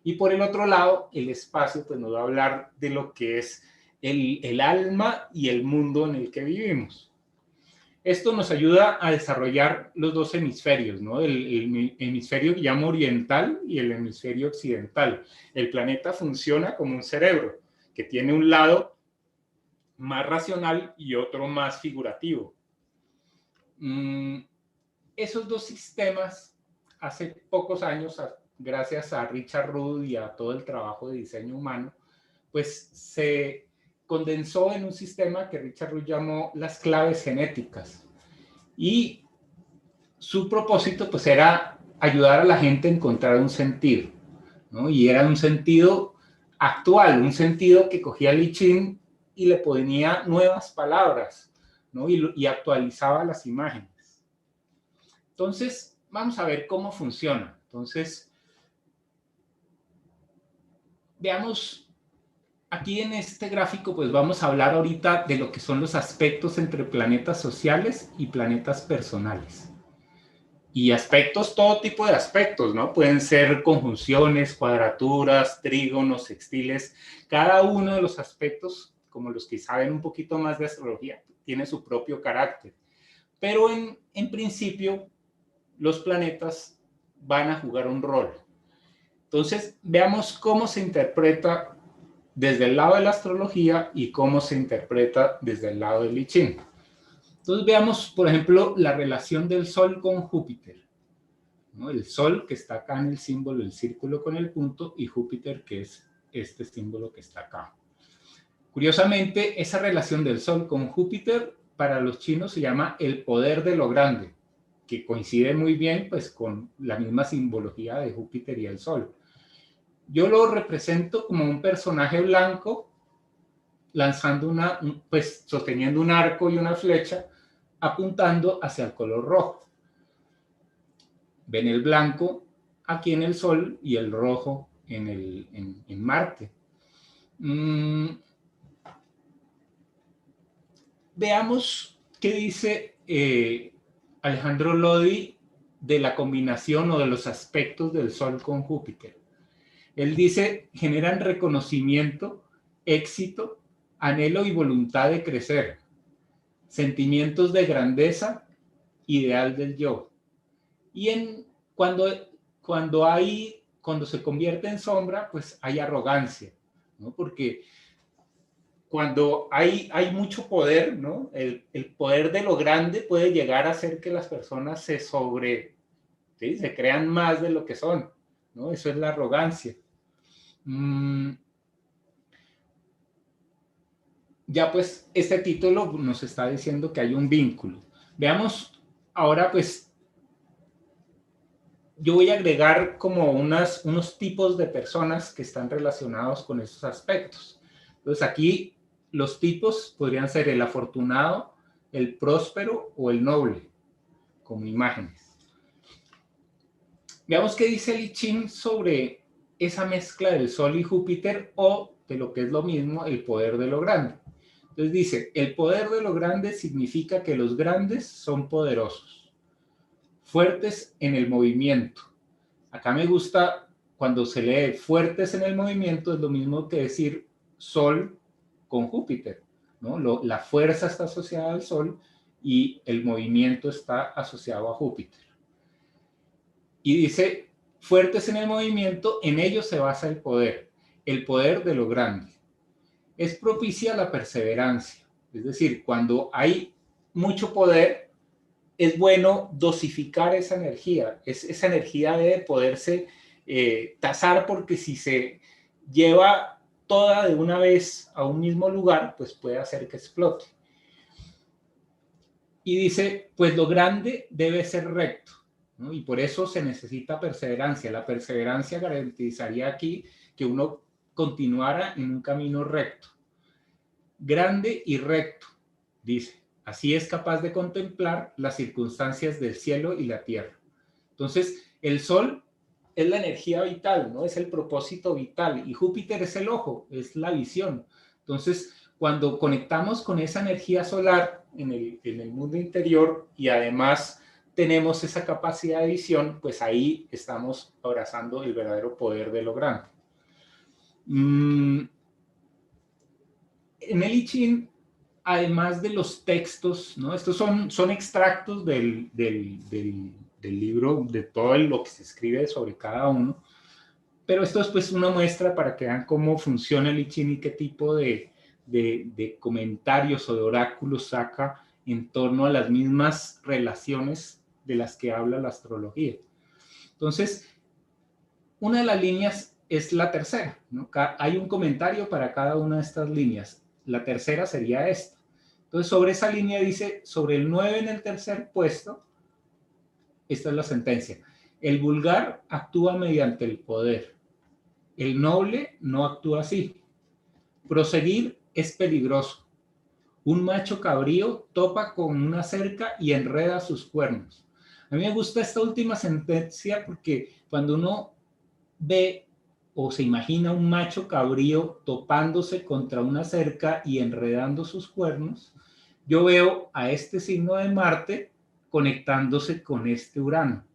Y por el otro lado, el espacio pues nos va a hablar de lo que es el alma y el mundo en el que vivimos. Esto nos ayuda a desarrollar los 2 hemisferios, ¿no? El hemisferio que llamo oriental y el hemisferio occidental. El planeta funciona como un cerebro que tiene un lado más racional y otro más figurativo. Esos 2 sistemas, hace pocos años, gracias a Richard Rudd y a todo el trabajo de diseño humano, pues se condensó en un sistema que Richard Rudd llamó las claves genéticas. Y su propósito pues era ayudar a la gente a encontrar un sentido, ¿no? Y era un sentido actual, un sentido que cogía el I Ching y le ponía nuevas palabras, ¿no? Y actualizaba las imágenes. Entonces, vamos a ver cómo funciona. Entonces, veamos. Aquí en este gráfico, pues vamos a hablar ahorita de lo que son los aspectos entre planetas sociales y planetas personales. Y aspectos, todo tipo de aspectos, ¿no? Pueden ser conjunciones, cuadraturas, trígonos, sextiles. Cada uno de los aspectos, como los que saben un poquito más de astrología, tiene su propio carácter. Pero en principio, los planetas van a jugar un rol. Entonces, veamos cómo se interpreta desde el lado de la astrología y cómo se interpreta desde el lado del I Ching. Entonces veamos, por ejemplo, la relación del Sol con Júpiter, ¿no? El Sol, que está acá en el símbolo, el círculo con el punto, y Júpiter, que es este símbolo que está acá. Curiosamente, esa relación del Sol con Júpiter para los chinos se llama el poder de lo grande, que coincide muy bien pues, con la misma simbología de Júpiter y el Sol. Yo lo represento como un personaje blanco lanzando pues sosteniendo un arco y una flecha apuntando hacia el color rojo. Ven el blanco aquí en el Sol y el rojo en Marte. Veamos qué dice Alejandro Lodi de la combinación o de los aspectos del Sol con Júpiter. Él dice, generan reconocimiento, éxito, anhelo y voluntad de crecer, sentimientos de grandeza, ideal del yo. Y cuando se convierte en sombra, pues hay arrogancia, ¿no? Porque cuando hay mucho poder, ¿no? El poder de lo grande puede llegar a hacer que las personas se crean más de lo que son, ¿no? Eso es la arrogancia. Ya pues este título nos está diciendo que hay un vínculo. Veamos ahora pues, yo voy a agregar como unos tipos de personas que están relacionados con esos aspectos. Entonces aquí los tipos podrían ser el afortunado, el próspero o el noble, como imágenes. Veamos qué dice el I Ching sobre esa mezcla del Sol y Júpiter o, de lo que es lo mismo, el poder de lo grande. Entonces dice, el poder de lo grande significa que los grandes son poderosos, fuertes en el movimiento. Acá me gusta cuando se lee fuertes en el movimiento, es lo mismo que decir Sol con Júpiter, ¿no? La fuerza está asociada al Sol y el movimiento está asociado a Júpiter. Y dice, fuertes en el movimiento, en ellos se basa el poder de lo grande. Es propicia la perseverancia, es decir, cuando hay mucho poder, es bueno dosificar esa energía. Esa energía debe poderse tasar, porque si se lleva toda de una vez a un mismo lugar, pues puede hacer que explote. Y dice, pues lo grande debe ser recto, ¿no? Y por eso se necesita perseverancia. La perseverancia garantizaría aquí que uno continuara en un camino recto. Grande y recto, dice. Así es capaz de contemplar las circunstancias del cielo y la tierra. Entonces, el Sol es la energía vital, ¿no? Es el propósito vital. Y Júpiter es el ojo, es la visión. Entonces, cuando conectamos con esa energía solar en el mundo interior y además tenemos esa capacidad de visión, pues ahí estamos abrazando el verdadero poder de lo grande. En el I Ching, además de los textos, ¿no? Estos son extractos del libro, de todo lo que se escribe sobre cada uno, pero esto es pues una muestra para que vean cómo funciona el I Ching y qué tipo de comentarios o de oráculos saca en torno a las mismas relaciones de las que habla la astrología. Entonces, una de las líneas es la tercera, ¿no? Hay un comentario para cada una de estas líneas. La tercera sería esta. Entonces, sobre esa línea dice, sobre el 9 en el tercer puesto, esta es la sentencia. El vulgar actúa mediante el poder. El noble no actúa así. Proseguir es peligroso. Un macho cabrío topa con una cerca y enreda sus cuernos. A mí me gusta esta última sentencia porque cuando uno ve o se imagina un macho cabrío topándose contra una cerca y enredando sus cuernos, yo veo a este signo de Marte conectándose con este Urano.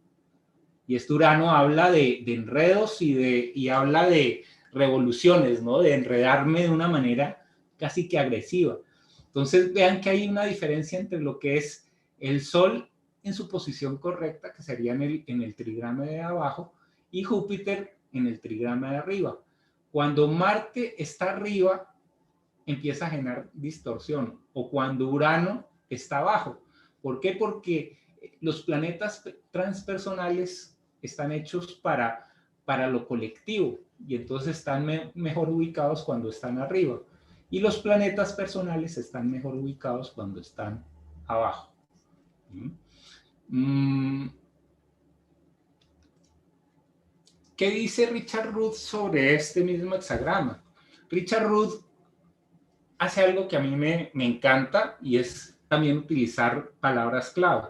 Y este Urano habla de enredos y habla de revoluciones, ¿no? De enredarme de una manera casi que agresiva. Entonces vean que hay una diferencia entre lo que es el Sol en su posición correcta, que sería en el trigrama de abajo, y Júpiter en el trigrama de arriba. Cuando Marte está arriba, empieza a generar distorsión, o cuando Urano está abajo. ¿Por qué? Porque los planetas transpersonales están hechos para lo colectivo y entonces están mejor ubicados cuando están arriba. Y los planetas personales están mejor ubicados cuando están abajo. ¿Qué dice Richard Rudd sobre este mismo hexagrama? Richard Rudd hace algo que a mí me encanta y es también utilizar palabras clave.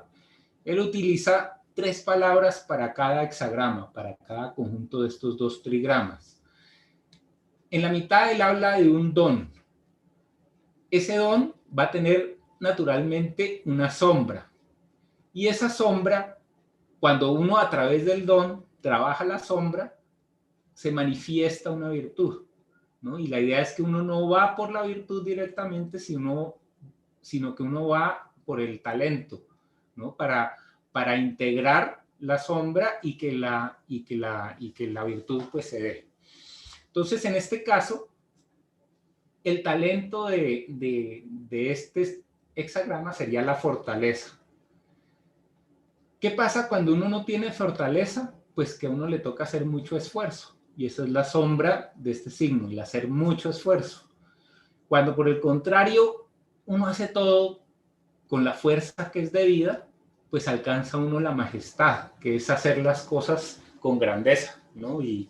Él utiliza 3 palabras para cada hexagrama, para cada conjunto de estos 2 trigramas. En la mitad él habla de un don. Ese don va a tener naturalmente una sombra. Y esa sombra, cuando uno a través del don trabaja la sombra, se manifiesta una virtud, ¿no? Y la idea es que uno no va por la virtud directamente, sino que uno va por el talento, ¿no? Para integrar la sombra y que la virtud pues se dé. Entonces, en este caso, el talento de este hexagrama sería la fortaleza. ¿Qué pasa cuando uno no tiene fortaleza? Pues que a uno le toca hacer mucho esfuerzo. Y eso es la sombra de este signo, el hacer mucho esfuerzo. Cuando por el contrario, uno hace todo con la fuerza que es debida, pues alcanza uno la majestad, que es hacer las cosas con grandeza, ¿no? Y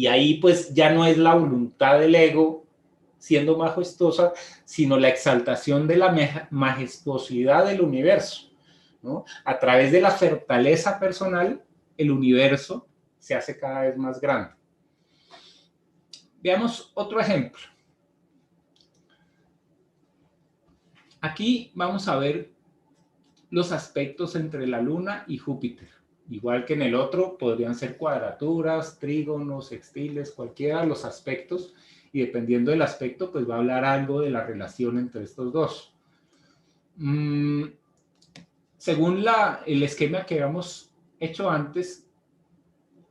ahí pues ya no es la voluntad del ego siendo majestuosa, sino la exaltación de la majestuosidad del universo, ¿no? A través de la fortaleza personal, el universo se hace cada vez más grande. Veamos otro ejemplo. Aquí vamos a ver los aspectos entre la Luna y Júpiter. Igual que en el otro, podrían ser cuadraturas, trígonos, sextiles, cualquiera de los aspectos, y dependiendo del aspecto, pues va a hablar algo de la relación entre estos dos. Según el esquema que habíamos hecho antes,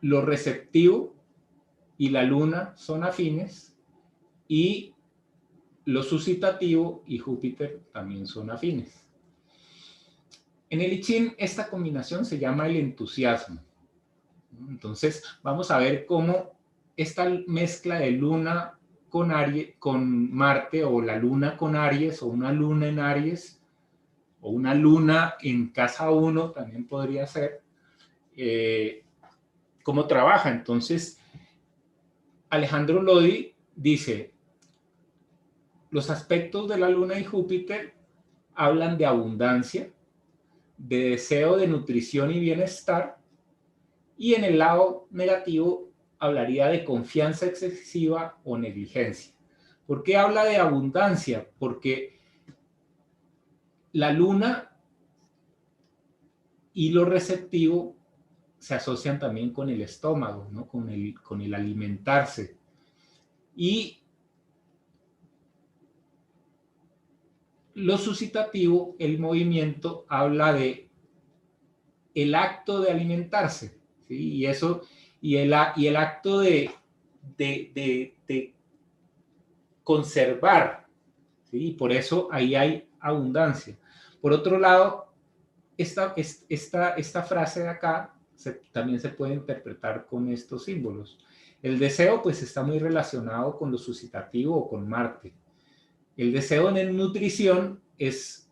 lo receptivo y la Luna son afines, y lo suscitativo y Júpiter también son afines. En el I Ching, esta combinación se llama el entusiasmo. Entonces, vamos a ver cómo esta mezcla de Luna con Marte, o la Luna con Aries, o una Luna en Aries, o una Luna en casa 1, también podría ser, cómo trabaja. Entonces, Alejandro Lodi dice, los aspectos de la Luna y Júpiter hablan de abundancia, de deseo de nutrición y bienestar, y en el lado negativo hablaría de confianza excesiva o negligencia. ¿Por qué habla de abundancia? Porque la Luna y lo receptivo se asocian también con el estómago, ¿no? con el alimentarse. Y lo suscitativo, el movimiento, habla de el acto de alimentarse, ¿sí? Y el acto de conservar, ¿sí? Y por eso ahí hay abundancia. Por otro lado, esta frase de acá también se puede interpretar con estos símbolos. El deseo pues está muy relacionado con lo suscitativo o con Marte. El deseo en nutrición es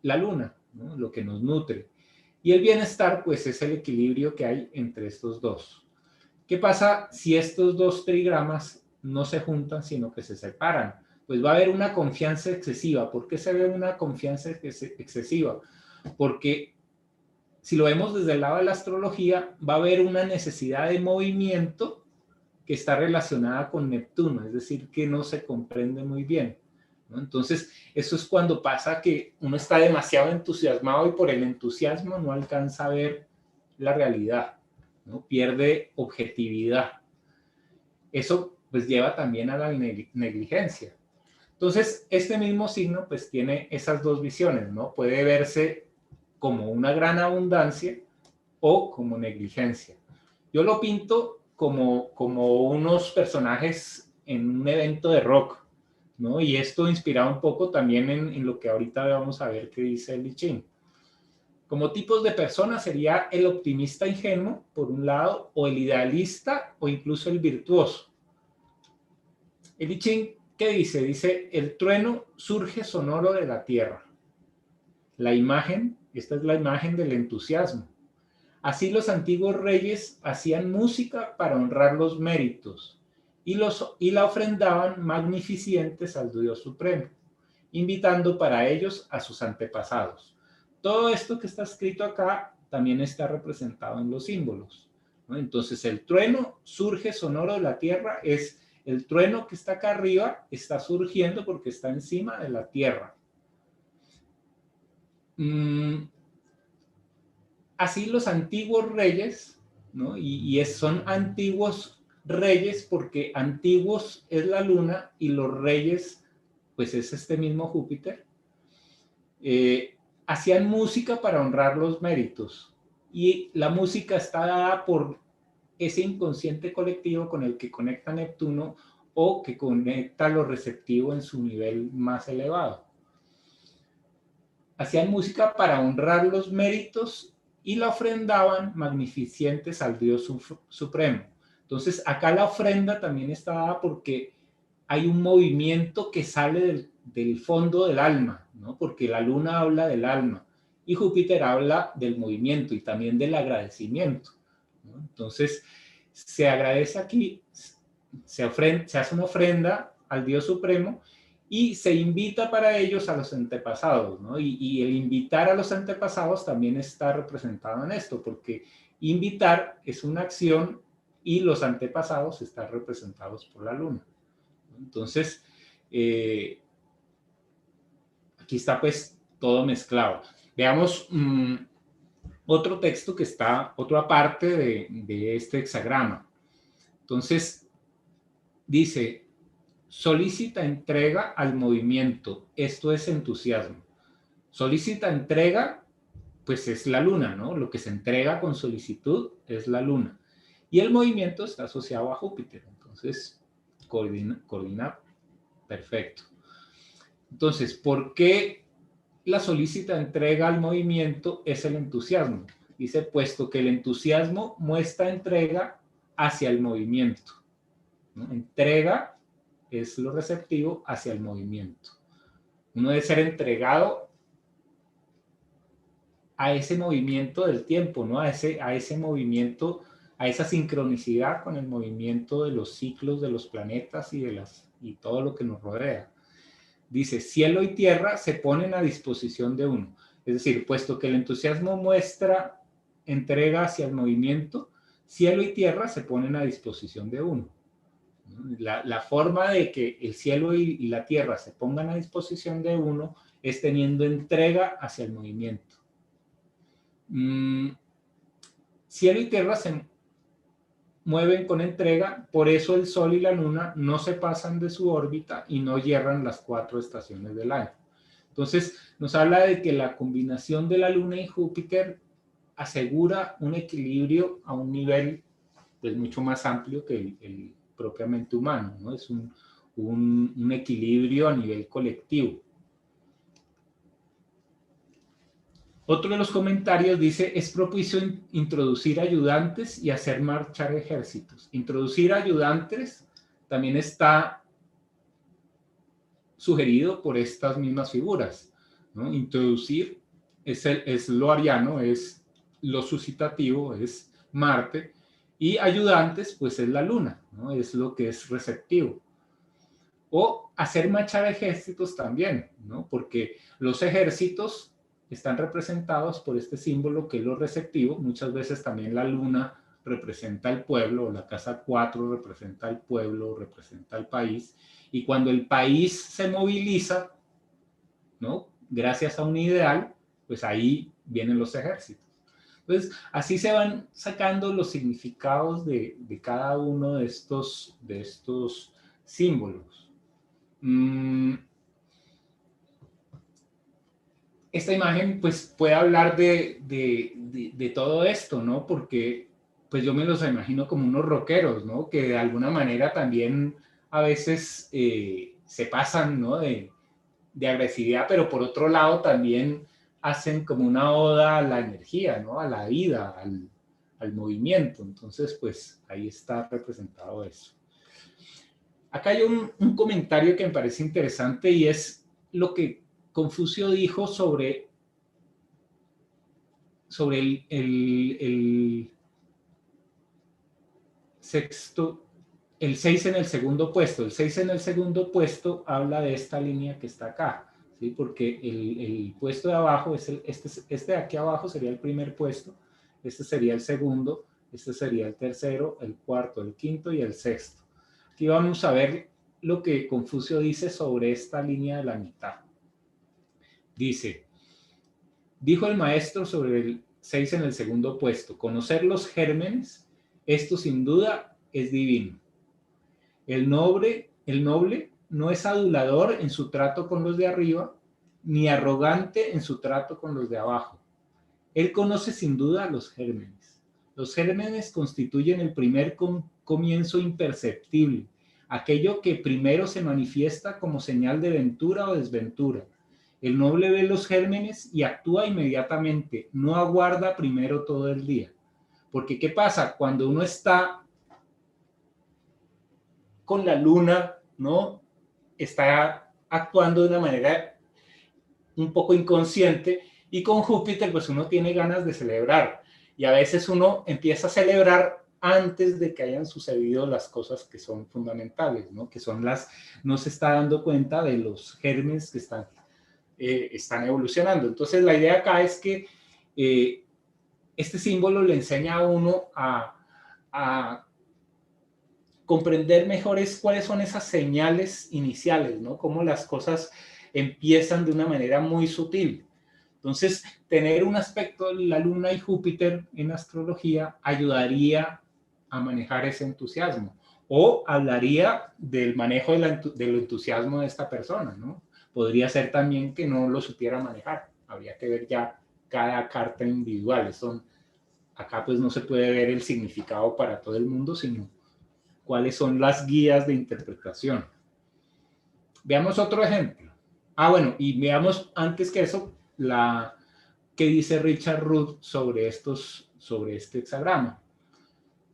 la Luna, ¿no? Lo que nos nutre. Y el bienestar pues es el equilibrio que hay entre estos dos. ¿Qué pasa si estos dos trigramas no se juntan, sino que se separan? Pues va a haber una confianza excesiva. ¿Por qué se ve una confianza excesiva? Porque si lo vemos desde el lado de la astrología, va a haber una necesidad de movimiento que está relacionada con Neptuno, es decir, que no se comprende muy bien, ¿no? Entonces, eso es cuando pasa que uno está demasiado entusiasmado y por el entusiasmo no alcanza a ver la realidad, ¿no? Pierde objetividad. Eso pues lleva también a la negligencia. Entonces, este mismo signo pues tiene esas dos visiones, ¿no? Puede verse como una gran abundancia o como negligencia. Yo lo pinto como unos personajes en un evento de rock, ¿no? Y esto inspira un poco también en lo que ahorita vamos a ver que dice el I Ching. Como tipos de personas sería el optimista ingenuo, por un lado, o el idealista, o incluso el virtuoso. El I Ching, ¿qué dice? Dice, el trueno surge sonoro de la tierra. La imagen, esta es la imagen del entusiasmo. Así los antiguos reyes hacían música para honrar los méritos y la ofrendaban magnificentes al Dios Supremo, invitando para ellos a sus antepasados. Todo esto que está escrito acá también está representado en los símbolos, ¿no? Entonces el trueno surge sonoro de la tierra, es el trueno que está acá arriba, está surgiendo porque está encima de la tierra. Así los antiguos reyes, ¿no? Son antiguos reyes porque antiguos es la luna y los reyes, pues es este mismo Júpiter, hacían música para honrar los méritos. Y la música está dada por ese inconsciente colectivo con el que conecta Neptuno o que conecta lo receptivo en su nivel más elevado. Hacían música para honrar los méritos y la ofrendaban magnificentes al Dios Supremo. Entonces, acá la ofrenda también está dada porque hay un movimiento que sale del fondo del alma, ¿no? Porque la luna habla del alma y Júpiter habla del movimiento y también del agradecimiento, ¿no? Entonces, se agradece aquí, se hace una ofrenda al Dios Supremo y se invita para ellos a los antepasados, ¿no? Y el invitar a los antepasados también está representado en esto, porque invitar es una acción y los antepasados están representados por la luna. Entonces, aquí está pues todo mezclado. Veamos otro texto que está, otra parte de este hexagrama. Entonces, dice, solícita entrega al movimiento, esto es entusiasmo. Solícita entrega, pues es la luna, ¿no? Lo que se entrega con solicitud es la luna. Y el movimiento está asociado a Júpiter, entonces coordina perfecto. Entonces, ¿por qué la solícita entrega al movimiento es el entusiasmo? Dice, puesto que el entusiasmo muestra entrega hacia el movimiento, ¿no? Entrega es lo receptivo hacia el movimiento. Uno debe ser entregado a ese movimiento del tiempo, ¿no? A ese movimiento, a esa sincronicidad con el movimiento de los ciclos de los planetas y todo lo que nos rodea. Dice, cielo y tierra se ponen a disposición de uno. Es decir, puesto que el entusiasmo muestra entrega hacia el movimiento, cielo y tierra se ponen a disposición de uno. La forma de que el cielo y la tierra se pongan a disposición de uno es teniendo entrega hacia el movimiento. Cielo y tierra se mueven con entrega, por eso el Sol y la Luna no se pasan de su órbita y no hierran las 4 estaciones del año. Entonces, nos habla de que la combinación de la Luna y Júpiter asegura un equilibrio a un nivel pues, mucho más amplio que el propiamente humano, ¿no? Es un equilibrio a nivel colectivo. Otro de los comentarios dice, es propicio introducir ayudantes y hacer marchar ejércitos. Introducir ayudantes también está sugerido por estas mismas figuras, ¿no? Introducir es lo ariano, es lo suscitativo, es Marte, y ayudantes, pues es la Luna, ¿no? Es lo que es receptivo. O hacer marchar ejércitos también, ¿no? Porque los ejércitos están representados por este símbolo que es lo receptivo. Muchas veces también la luna representa el pueblo, o la casa 4 representa el pueblo, representa el país. Y cuando el país se moviliza, ¿no? Gracias a un ideal, pues ahí vienen los ejércitos. Entonces, así se van sacando los significados de cada uno de estos símbolos. Esta imagen pues puede hablar de todo esto, ¿no? Porque pues yo me los imagino como unos rockeros, ¿no? Que de alguna manera también a veces se pasan, ¿no? De agresividad, pero por otro lado también hacen como una oda a la energía, ¿no? A la vida, al movimiento. Entonces, pues ahí está representado eso. Acá hay un comentario que me parece interesante y es lo que Confucio dijo sobre el sexto, el 6 en el segundo puesto. El 6 en el segundo puesto habla de esta línea que está acá, ¿sí? Porque el puesto de abajo, este de aquí abajo sería el primer puesto, este sería el segundo, este sería el tercero, el cuarto, el quinto y el sexto. Aquí vamos a ver lo que Confucio dice sobre esta línea de la mitad. Dice, dijo el maestro sobre el 6 en el segundo puesto, conocer los gérmenes, esto sin duda es divino. El noble no es adulador en su trato con los de arriba, ni arrogante en su trato con los de abajo. Él conoce sin duda los gérmenes. Los gérmenes constituyen el primer comienzo imperceptible, aquello que primero se manifiesta como señal de ventura o desventura. El noble ve los gérmenes y actúa inmediatamente, no aguarda primero todo el día. Porque ¿qué pasa? Cuando uno está con la luna, ¿no? Está actuando de una manera un poco inconsciente, y con Júpiter pues uno tiene ganas de celebrar, y a veces uno empieza a celebrar antes de que hayan sucedido las cosas que son fundamentales, ¿no? Que son no se está dando cuenta de los gérmenes que están evolucionando. Entonces la idea acá es que este símbolo le enseña a uno a comprender mejor cuáles son esas señales iniciales, ¿no? Cómo las cosas empiezan de una manera muy sutil. Entonces, tener un aspecto de la Luna y Júpiter en astrología ayudaría a manejar ese entusiasmo, o hablaría del manejo del entusiasmo de esta persona, ¿no? Podría ser también que no lo supiera manejar. Habría que ver ya cada carta individual. Acá pues no se puede ver el significado para todo el mundo, sino cuáles son las guías de interpretación. Veamos otro ejemplo. Bueno, y veamos antes que eso qué dice Richard Root sobre este hexagrama.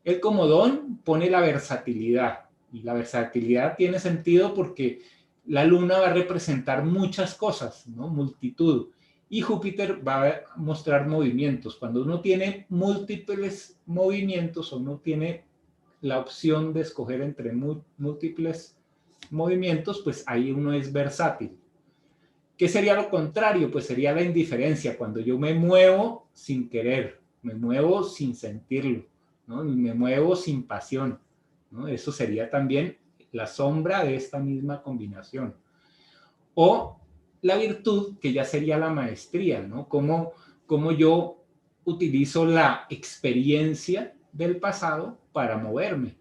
El comodón pone la versatilidad, y la versatilidad tiene sentido porque la luna va a representar muchas cosas, ¿no? Multitud, y Júpiter va a mostrar movimientos. Cuando uno tiene múltiples movimientos, o uno tiene la opción de escoger entre múltiples movimientos, pues ahí uno es versátil. ¿Qué sería lo contrario? Pues sería la indiferencia, cuando yo me muevo sin querer, me muevo sin sentirlo, ¿no? Me muevo sin pasión, ¿no? Eso sería también la sombra de esta misma combinación. O la virtud, que ya sería la maestría, ¿no? Cómo yo utilizo la experiencia del pasado para moverme.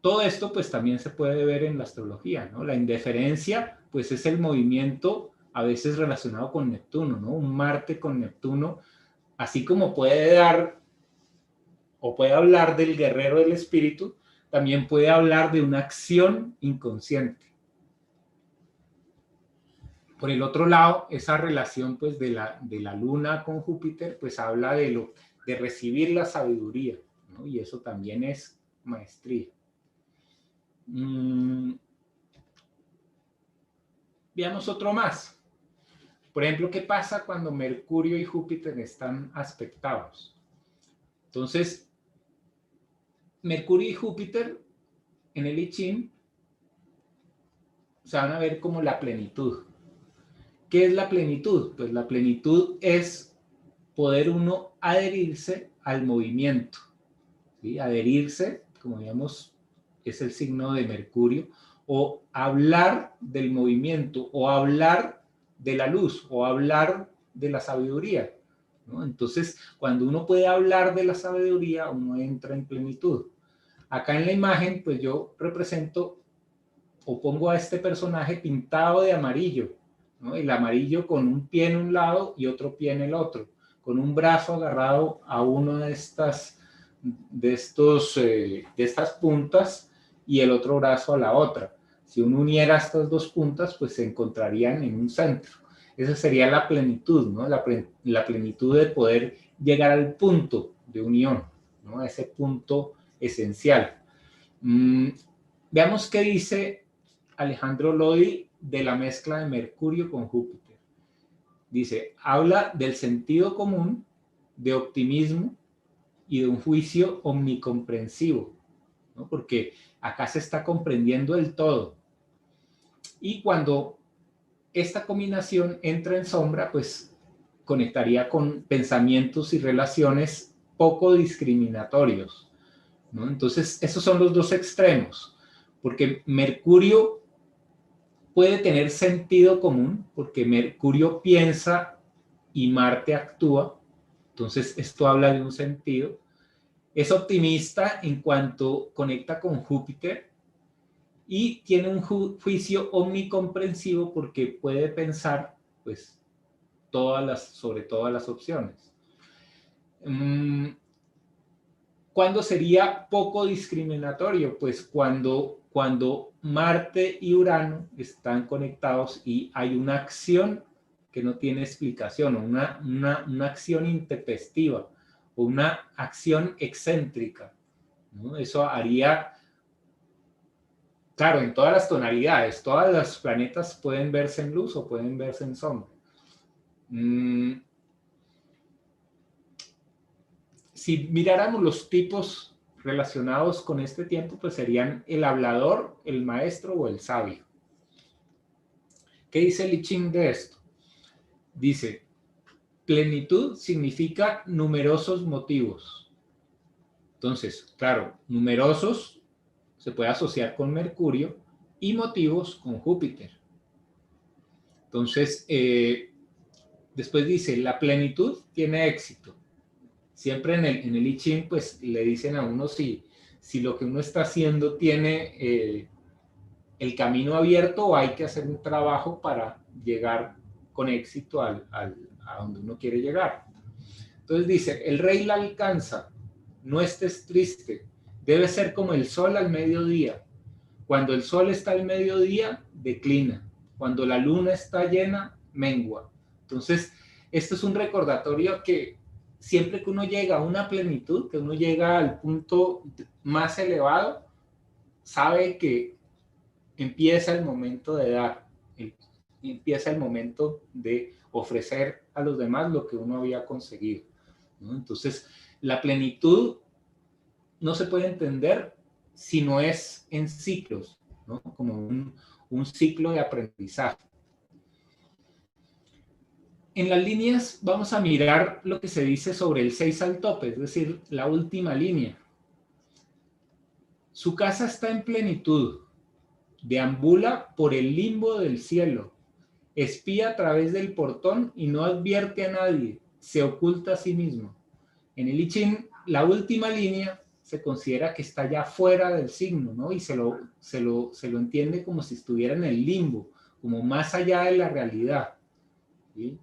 Todo esto pues también se puede ver en la astrología, ¿no? La indiferencia pues es el movimiento a veces relacionado con Neptuno, ¿no? Un Marte con Neptuno, así como puede dar o puede hablar del guerrero del espíritu, también puede hablar de una acción inconsciente. Por el otro lado, esa relación pues de la luna con Júpiter pues habla de recibir la sabiduría, ¿no? Y eso también es maestría. Veamos otro más. Por ejemplo, ¿qué pasa cuando Mercurio y Júpiter están aspectados? Entonces, Mercurio y Júpiter en el I Ching se van a ver como la plenitud. ¿Qué es la plenitud? Pues la plenitud es poder uno adherirse al movimiento, ¿sí? Adherirse, como digamos, es el signo de Mercurio, o hablar del movimiento, o hablar de la luz, o hablar de la sabiduría, ¿no? Entonces, cuando uno puede hablar de la sabiduría, uno entra en plenitud. Acá en la imagen, pues yo represento o pongo a este personaje pintado de amarillo, ¿no? El amarillo con un pie en un lado y otro pie en el otro, con un brazo agarrado a uno de estas puntas y el otro brazo a la otra. Si uno uniera estas dos puntas, pues se encontrarían en un centro. esa sería la plenitud, ¿no? La plenitud de poder llegar al punto de unión, ¿no? A ese punto esencial. Veamos qué dice Alejandro Lodi de la mezcla de Mercurio con Júpiter. Dice, habla del sentido común, de optimismo y de un juicio omnicomprensivo, ¿no? Porque acá se está comprendiendo el todo. Y cuando esta combinación entra en sombra, pues conectaría con pensamientos y relaciones poco discriminatorios, ¿no? Entonces, esos son los dos extremos, porque Mercurio puede tener sentido común, porque Mercurio piensa y Marte actúa, entonces esto habla de un sentido. Es optimista en cuanto conecta con Júpiter y tiene un juicio omnicomprensivo porque puede pensar, pues, sobre todas las opciones. ¿Cuándo sería poco discriminatorio? Pues cuando Marte y Urano están conectados y hay una acción que no tiene explicación, o una acción intempestiva, o una acción excéntrica, ¿no? Eso haría, claro, en todas las tonalidades, todos los planetas pueden verse en luz o pueden verse en sombra. Si miráramos los tipos relacionados con este tiempo, pues serían el hablador, el maestro o el sabio. ¿Qué dice el I Ching de esto? Dice, plenitud significa numerosos motivos. Entonces, claro, numerosos se puede asociar con Mercurio y motivos con Júpiter. Entonces, después dice, la plenitud tiene éxito. Siempre en el I Ching, pues le dicen a uno si lo que uno está haciendo tiene el camino abierto o hay que hacer un trabajo para llegar con éxito a donde uno quiere llegar. Entonces dice, el rey la alcanza, no estés triste, debe ser como el sol al mediodía. Cuando el sol está al mediodía, declina. Cuando la luna está llena, mengua. Entonces, esto es un recordatorio que siempre que uno llega a una plenitud, que uno llega al punto más elevado, sabe que empieza el momento de dar, empieza el momento de ofrecer a los demás lo que uno había conseguido, ¿no? Entonces, la plenitud no se puede entender si no es en ciclos, ¿no? Como un ciclo de aprendizaje. En las líneas vamos a mirar lo que se dice sobre el 6 al tope, es decir, la última línea. Su casa está en plenitud, deambula por el limbo del cielo, espía a través del portón y no advierte a nadie, se oculta a sí mismo. En el I Ching, la última línea se considera que está ya fuera del signo, ¿no? Y se lo entiende como si estuviera en el limbo, como más allá de la realidad, ¿sí?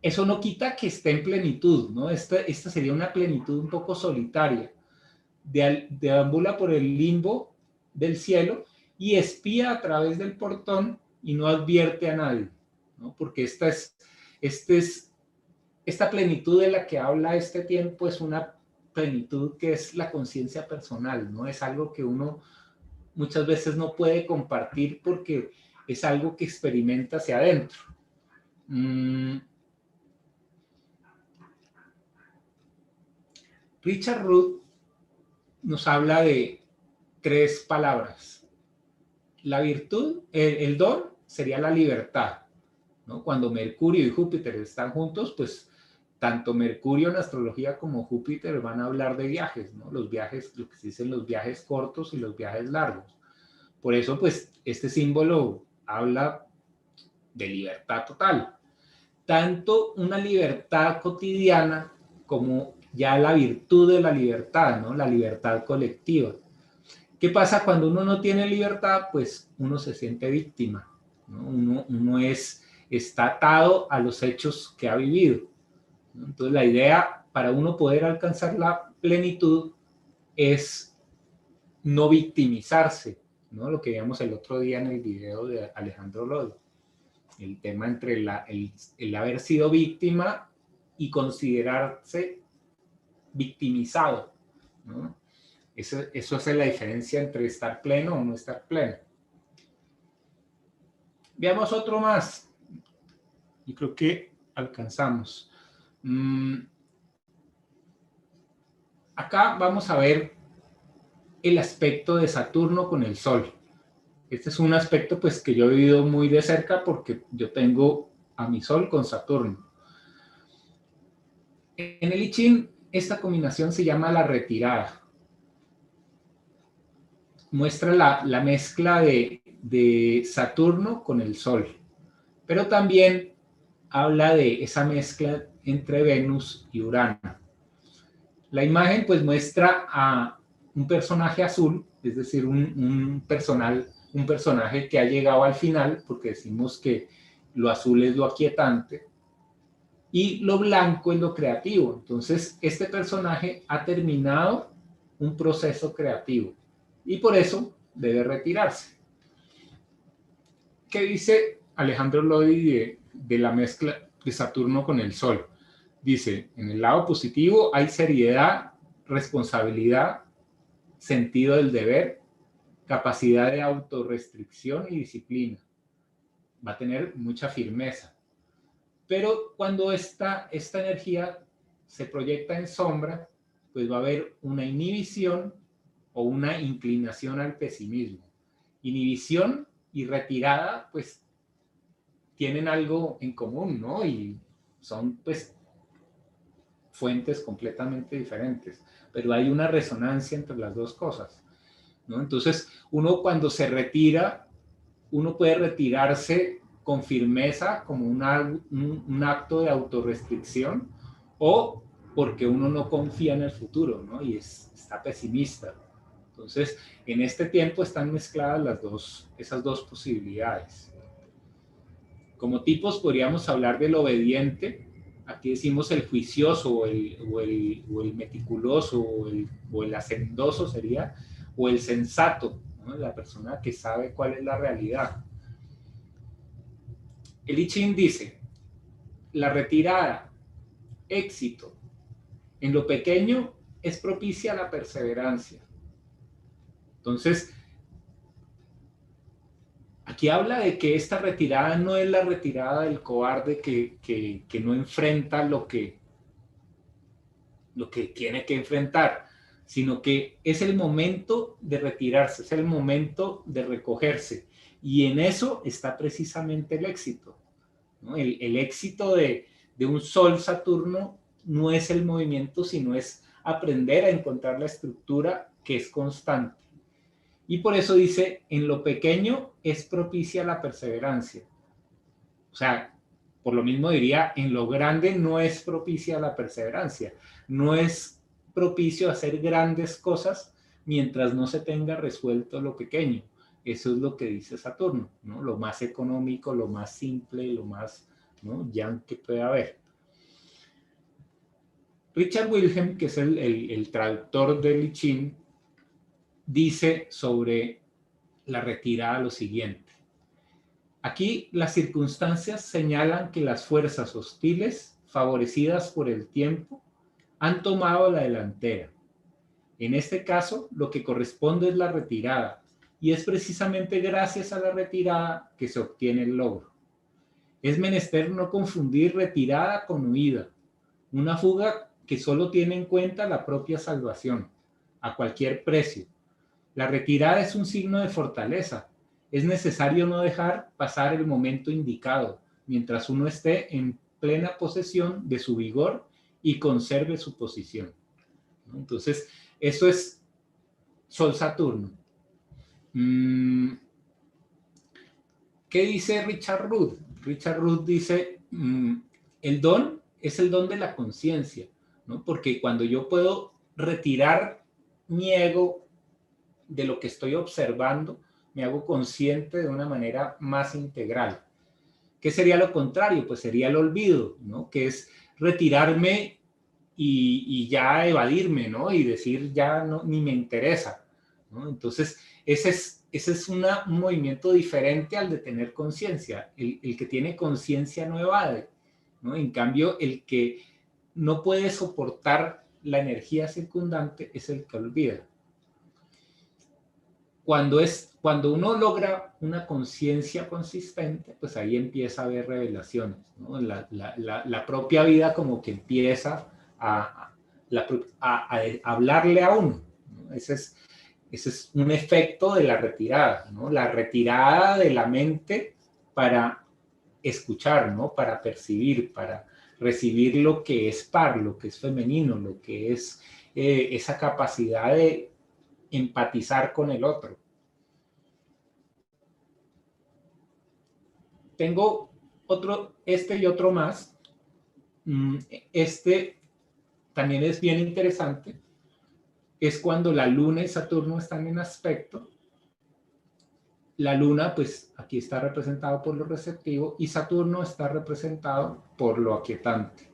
Eso no quita que esté en plenitud, ¿no? Esta sería una plenitud un poco solitaria. Deambula por el limbo del cielo y espía a través del portón y no advierte a nadie, ¿no? Porque esta plenitud de la que habla este tiempo es una plenitud que es la conciencia personal, ¿no? Es algo que uno muchas veces no puede compartir porque es algo que experimenta hacia adentro. Richard Root nos habla de 3 palabras. La virtud, el don sería la libertad, ¿no? Cuando Mercurio y Júpiter están juntos, pues tanto Mercurio en astrología como Júpiter van a hablar de viajes, ¿no? Los viajes, lo que se dicen los viajes cortos y los viajes largos. Por eso, pues, este símbolo habla de libertad total. Tanto una libertad cotidiana como ya la virtud de la libertad, ¿no? La libertad colectiva. ¿Qué pasa cuando uno no tiene libertad? Pues uno se siente víctima, ¿no? Uno está atado a los hechos que ha vivido, ¿no? Entonces la idea para uno poder alcanzar la plenitud es no victimizarse, ¿no? Lo que vimos el otro día en el video de Alejandro Lodi. El tema entre el haber sido víctima y considerarse victimizado, ¿no? Eso es la diferencia entre estar pleno o no estar pleno. Veamos otro más. Y creo que alcanzamos. Acá vamos a ver el aspecto de Saturno con el Sol. Este es un aspecto pues que yo he vivido muy de cerca porque yo tengo a mi Sol con Saturno. En el I Ching, esta combinación se llama la retirada. Muestra la mezcla de Saturno con el Sol, pero también habla de esa mezcla entre Venus y Urano. La imagen pues muestra a un personaje azul, es decir, un personaje que ha llegado al final, porque decimos que lo azul es lo aquietante, y lo blanco es lo creativo. Entonces, este personaje ha terminado un proceso creativo y por eso debe retirarse. ¿Qué dice Alejandro Lodi de la mezcla de Saturno con el Sol? Dice, en el lado positivo hay seriedad, responsabilidad, sentido del deber, capacidad de autorrestricción y disciplina. Va a tener mucha firmeza. Pero cuando esta energía se proyecta en sombra, pues va a haber una inhibición o una inclinación al pesimismo. Inhibición y retirada, pues, tienen algo en común, ¿no? Y son, pues, fuentes completamente diferentes, pero hay una resonancia entre las dos cosas, ¿no? Entonces, uno cuando se retira, uno puede retirarse con firmeza como un acto de autorrestricción o porque uno no confía en el futuro, ¿no? Y está pesimista. Entonces, en este tiempo están mezcladas esas dos posibilidades. Como tipos podríamos hablar del obediente. Aquí decimos el juicioso o el meticuloso o el hacendoso sería, o el sensato, ¿no? La persona que sabe cuál es la realidad. El I Ching dice, la retirada, éxito, en lo pequeño es propicia a la perseverancia. Entonces, aquí habla de que esta retirada no es la retirada del cobarde que no enfrenta lo que tiene que enfrentar, sino que es el momento de retirarse, es el momento de recogerse. Y en eso está precisamente el éxito, ¿no? El éxito de un Sol Saturno no es el movimiento, sino es aprender a encontrar la estructura que es constante. Y por eso dice, en lo pequeño es propicia la perseverancia. O sea, por lo mismo diría, en lo grande no es propicia la perseverancia. No es propicio hacer grandes cosas mientras no se tenga resuelto lo pequeño. Eso es lo que dice Saturno, ¿no? Lo más económico, lo más simple, lo más, ¿no?, yang que puede haber. Richard Wilhelm, que es el traductor del I Ching, dice sobre la retirada lo siguiente. Aquí las circunstancias señalan que las fuerzas hostiles, favorecidas por el tiempo, han tomado la delantera. En este caso, lo que corresponde es la retirada, y es precisamente gracias a la retirada que se obtiene el logro. Es menester no confundir retirada con huida, una fuga que solo tiene en cuenta la propia salvación, a cualquier precio. La retirada es un signo de fortaleza. Es necesario no dejar pasar el momento indicado, mientras uno esté en plena posesión de su vigor y conserve su posición. Entonces, eso es Sol-Saturno. ¿Qué dice Richard Rudd? Richard Rudd dice, el don es el don de la conciencia, ¿no? Porque cuando yo puedo retirar mi ego de lo que estoy observando, me hago consciente de una manera más integral. ¿Qué sería lo contrario? Pues sería el olvido, ¿no? Que es retirarme y ya evadirme, ¿no? Y decir ya no, ni me interesa, ¿no? Entonces, ese ese es un movimiento diferente al de tener conciencia. El que tiene conciencia no evade, ¿no? En cambio, el que no puede soportar la energía circundante es el que olvida. Cuando uno logra una conciencia consistente, pues ahí empieza a haber revelaciones, ¿no? La propia vida como que empieza a hablarle a uno, ¿no? Ese es un efecto de la retirada, ¿no? La retirada de la mente para escuchar, ¿no? Para percibir, para recibir lo que es par, lo que es femenino, lo que es esa capacidad de empatizar con el otro. Tengo este y otro más. Este también es bien interesante. Es cuando la Luna y Saturno están en aspecto. La Luna, pues aquí está representado por lo receptivo y Saturno está representado por lo aquietante.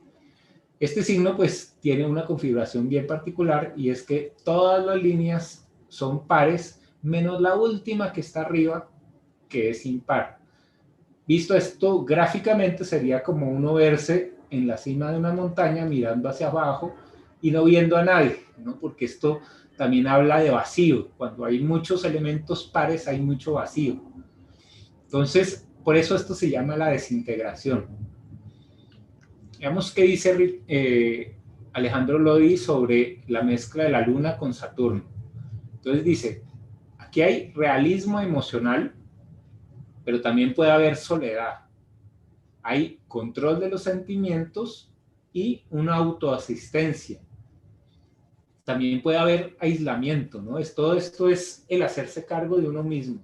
Este signo pues tiene una configuración bien particular y es que todas las líneas son pares menos la última que está arriba, que es impar. Visto esto gráficamente sería como uno verse en la cima de una montaña mirando hacia abajo y no viendo a nadie, ¿no? Porque esto también habla de vacío. Cuando hay muchos elementos pares hay mucho vacío. Entonces, por eso esto se llama la desintegración. Veamos qué dice Alejandro Lodi sobre la mezcla de la Luna con Saturno. Entonces dice, aquí hay realismo emocional, pero también puede haber soledad. Hay control de los sentimientos y una autoasistencia. También puede haber aislamiento, ¿no? Todo esto es el hacerse cargo de uno mismo.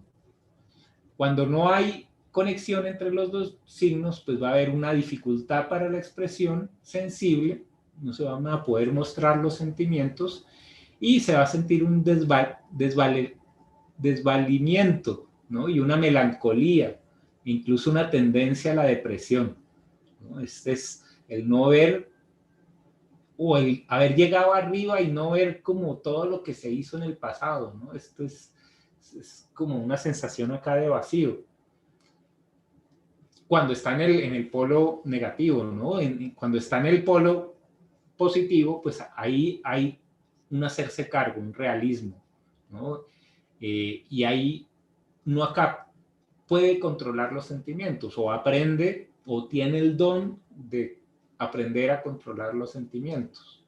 Cuando no hay conexión entre los dos signos, pues va a haber una dificultad para la expresión sensible, no se van a poder mostrar los sentimientos y se va a sentir un desvalimiento, ¿no? Y una melancolía, incluso una tendencia a la depresión, ¿no? Este es el no ver o el haber llegado arriba y no ver como todo lo que se hizo en el pasado, ¿no? Esto es como una sensación acá de vacío. Cuando está en el polo negativo, ¿no? Cuando está en el polo positivo, pues ahí hay un hacerse cargo, un realismo, ¿no? Y ahí no acá puede controlar los sentimientos o aprende o tiene el don de aprender a controlar los sentimientos.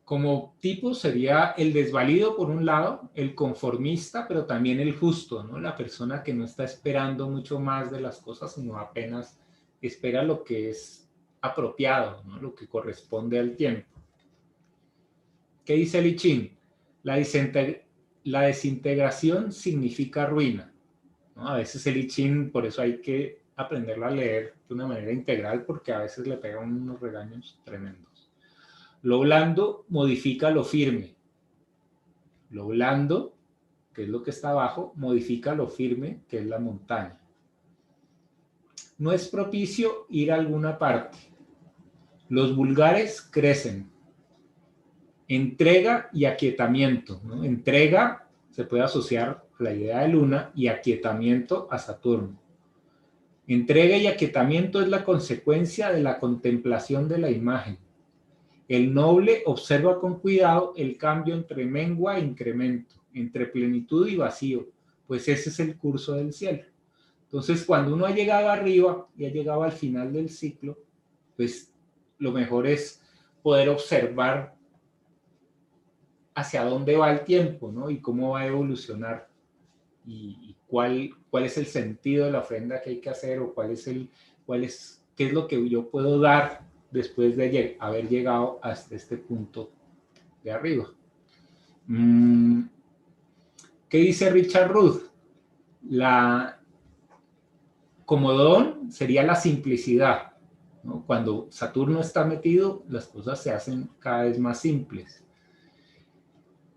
Como tipo sería el desvalido por un lado, el conformista, pero también el justo, ¿no? La persona que no está esperando mucho más de las cosas, sino apenas espera lo que es apropiado, ¿no? Lo que corresponde al tiempo. ¿Qué dice el I Ching? La desintegración significa ruina, ¿no? A veces el I Ching, por eso hay que aprenderlo a leer de una manera integral, porque a veces le pegan unos regaños tremendos. Lo blando modifica lo firme. Lo blando, que es lo que está abajo, modifica lo firme, que es la montaña. No es propicio ir a alguna parte. Los vulgares crecen. Entrega y aquietamiento, ¿no? Entrega se puede asociar a la idea de Luna y aquietamiento a Saturno. Entrega y aquietamiento es la consecuencia de la contemplación de la imagen. El noble observa con cuidado el cambio entre mengua e incremento, entre plenitud y vacío, pues ese es el curso del cielo. Entonces, cuando uno ha llegado arriba y ha llegado al final del ciclo, pues lo mejor es poder observar hacia dónde va el tiempo, ¿no? Y cómo va a evolucionar y cuál es el sentido de la ofrenda que hay que hacer o qué es lo que yo puedo dar después de haber llegado hasta este punto de arriba. ¿Qué dice Richard Ruth? Como don sería la simplicidad, ¿no? Cuando Saturno está metido, las cosas se hacen cada vez más simples.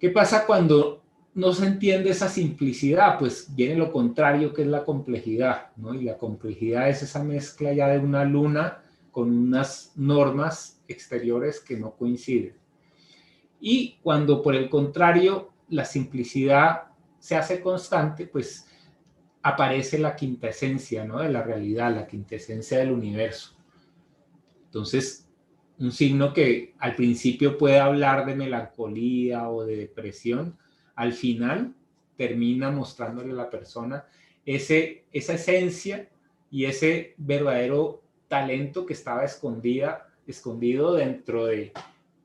¿Qué pasa cuando no se entiende esa simplicidad? Pues viene lo contrario, que es la complejidad, ¿no? Y la complejidad es esa mezcla ya de una luna con unas normas exteriores que no coinciden. Y cuando por el contrario la simplicidad se hace constante, pues aparece la quinta esencia, ¿no?, de la realidad, la quinta esencia del universo. Entonces, un signo que al principio puede hablar de melancolía o de depresión, al final termina mostrándole a la persona esa esencia y ese verdadero talento que estaba escondido dentro de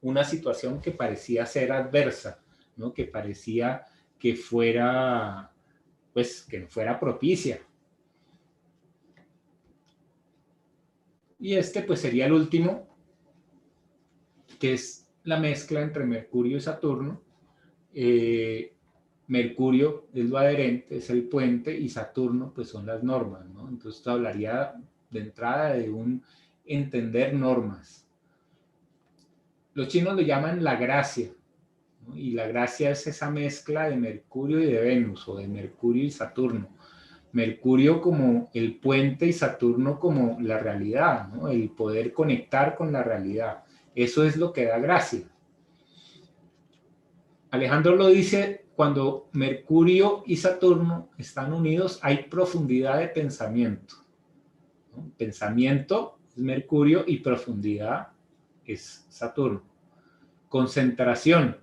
una situación que parecía ser adversa, ¿no?, que parecía que fuera, pues, que no fuera propicia. Y este, pues, sería el último, que es la mezcla entre Mercurio y Saturno. Mercurio es lo adherente, es el puente, y Saturno pues son las normas, ¿no? Entonces esto hablaría de entrada de un entender normas. Los chinos lo llaman la gracia, ¿no? Y la gracia es esa mezcla de Mercurio y de Venus, o de Mercurio y Saturno. Mercurio como el puente y Saturno como la realidad, ¿no?, el poder conectar con la realidad. Eso es lo que da gracia. Alejandro lo dice: cuando Mercurio y Saturno están unidos, hay profundidad de pensamiento, ¿no? Pensamiento es Mercurio y profundidad es Saturno. Concentración,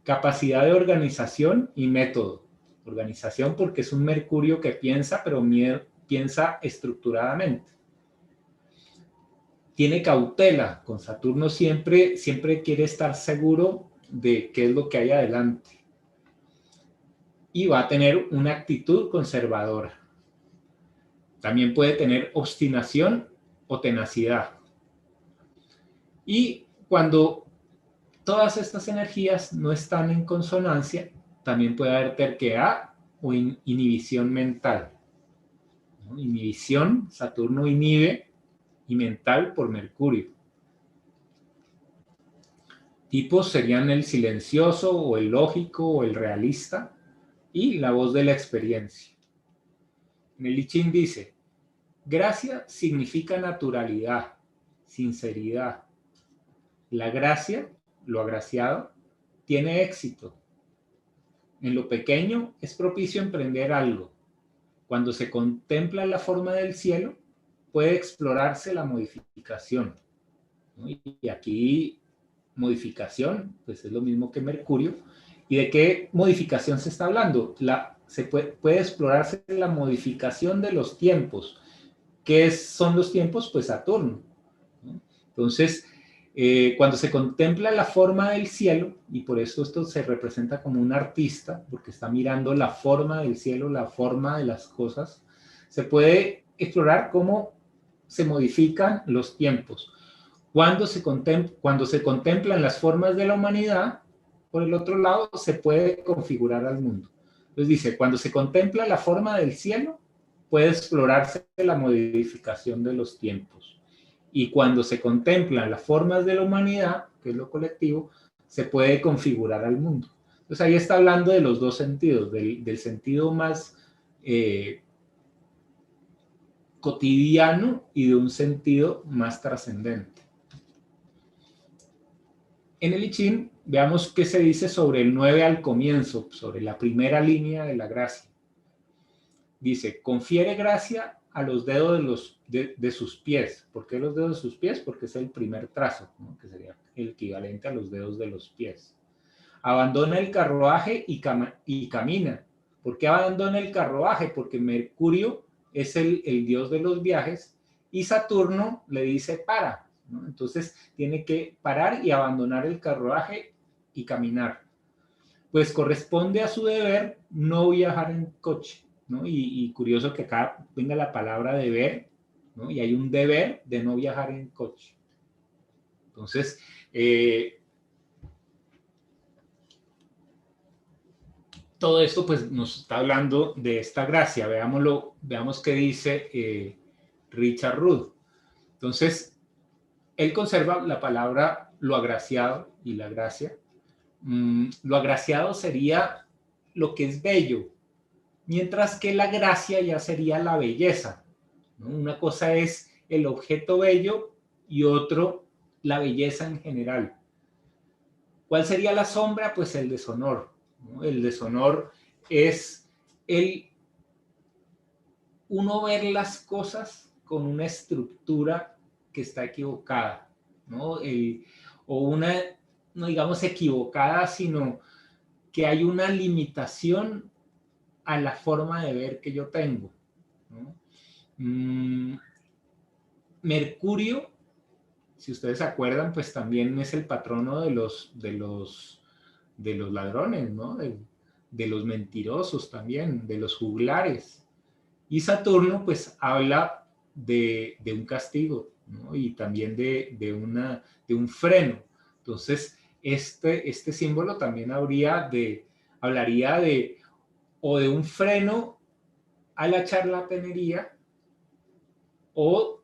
capacidad de organización y método. Organización porque es un Mercurio que piensa, pero piensa estructuradamente. Tiene cautela, con Saturno siempre quiere estar seguro de qué es lo que hay adelante. Y va a tener una actitud conservadora. También puede tener obstinación o tenacidad. Y cuando todas estas energías no están en consonancia, también puede haber terquedad o inhibición mental, ¿no? Inhibición, Saturno inhibe, y mental por Mercurio. Tipos serían el silencioso o el lógico o el realista, y la voz de la experiencia. En el I Ching dice: gracia significa naturalidad, sinceridad. La gracia, lo agraciado, tiene éxito. En lo pequeño es propicio emprender algo. Cuando se contempla la forma del cielo, puede explorarse la modificación, ¿no? Y aquí modificación, pues es lo mismo que Mercurio. ¿Y de qué modificación se está hablando? Se puede explorarse la modificación de los tiempos. ¿Qué son los tiempos? Pues Saturno, ¿no? Entonces, cuando se contempla la forma del cielo, y por eso esto se representa como un artista, porque está mirando la forma del cielo, la forma de las cosas, se puede explorar cómo se modifican los tiempos. Cuando se contemplan las formas de la humanidad, por el otro lado, se puede configurar al mundo. Entonces dice: cuando se contempla la forma del cielo, puede explorarse la modificación de los tiempos. Y cuando se contemplan las formas de la humanidad, que es lo colectivo, se puede configurar al mundo. Entonces ahí está hablando de los dos sentidos, del sentido más cotidiano y de un sentido más trascendente. En el I Ching, veamos qué se dice sobre el 9 al comienzo, sobre la primera línea de la gracia. Dice: confiere gracia a los dedos de sus pies. ¿Por qué los dedos de sus pies? Porque es el primer trazo, ¿no?, que sería el equivalente a los dedos de los pies. Abandona el carruaje y camina. ¿Por qué abandona el carruaje? Porque Mercurio es el dios de los viajes, y Saturno le dice para, ¿no? Entonces tiene que parar y abandonar el carruaje y caminar. Pues corresponde a su deber no viajar en coche, ¿no? Y curioso que acá venga la palabra deber, ¿no? Y hay un deber de no viajar en coche. Entonces, todo esto pues nos está hablando de esta gracia. Veamos qué dice Richard Rudd. Entonces, él conserva la palabra lo agraciado y la gracia. Lo agraciado sería lo que es bello, mientras que la gracia ya sería la belleza, ¿no? Una cosa es el objeto bello y otro la belleza en general. ¿Cuál sería la sombra? Pues el deshonor, ¿no? El deshonor es uno ver las cosas con una estructura que está equivocada, ¿no? O una, no digamos equivocada, sino que hay una limitación a la forma de ver que yo tengo, ¿no? Mercurio, si ustedes se acuerdan, pues también es el patrono de los ladrones, ¿no? De los mentirosos también, de los juglares. Y Saturno, pues, habla de un castigo, ¿no? Y también de un freno. Entonces, este símbolo también hablaría o de un freno a la charlatanería o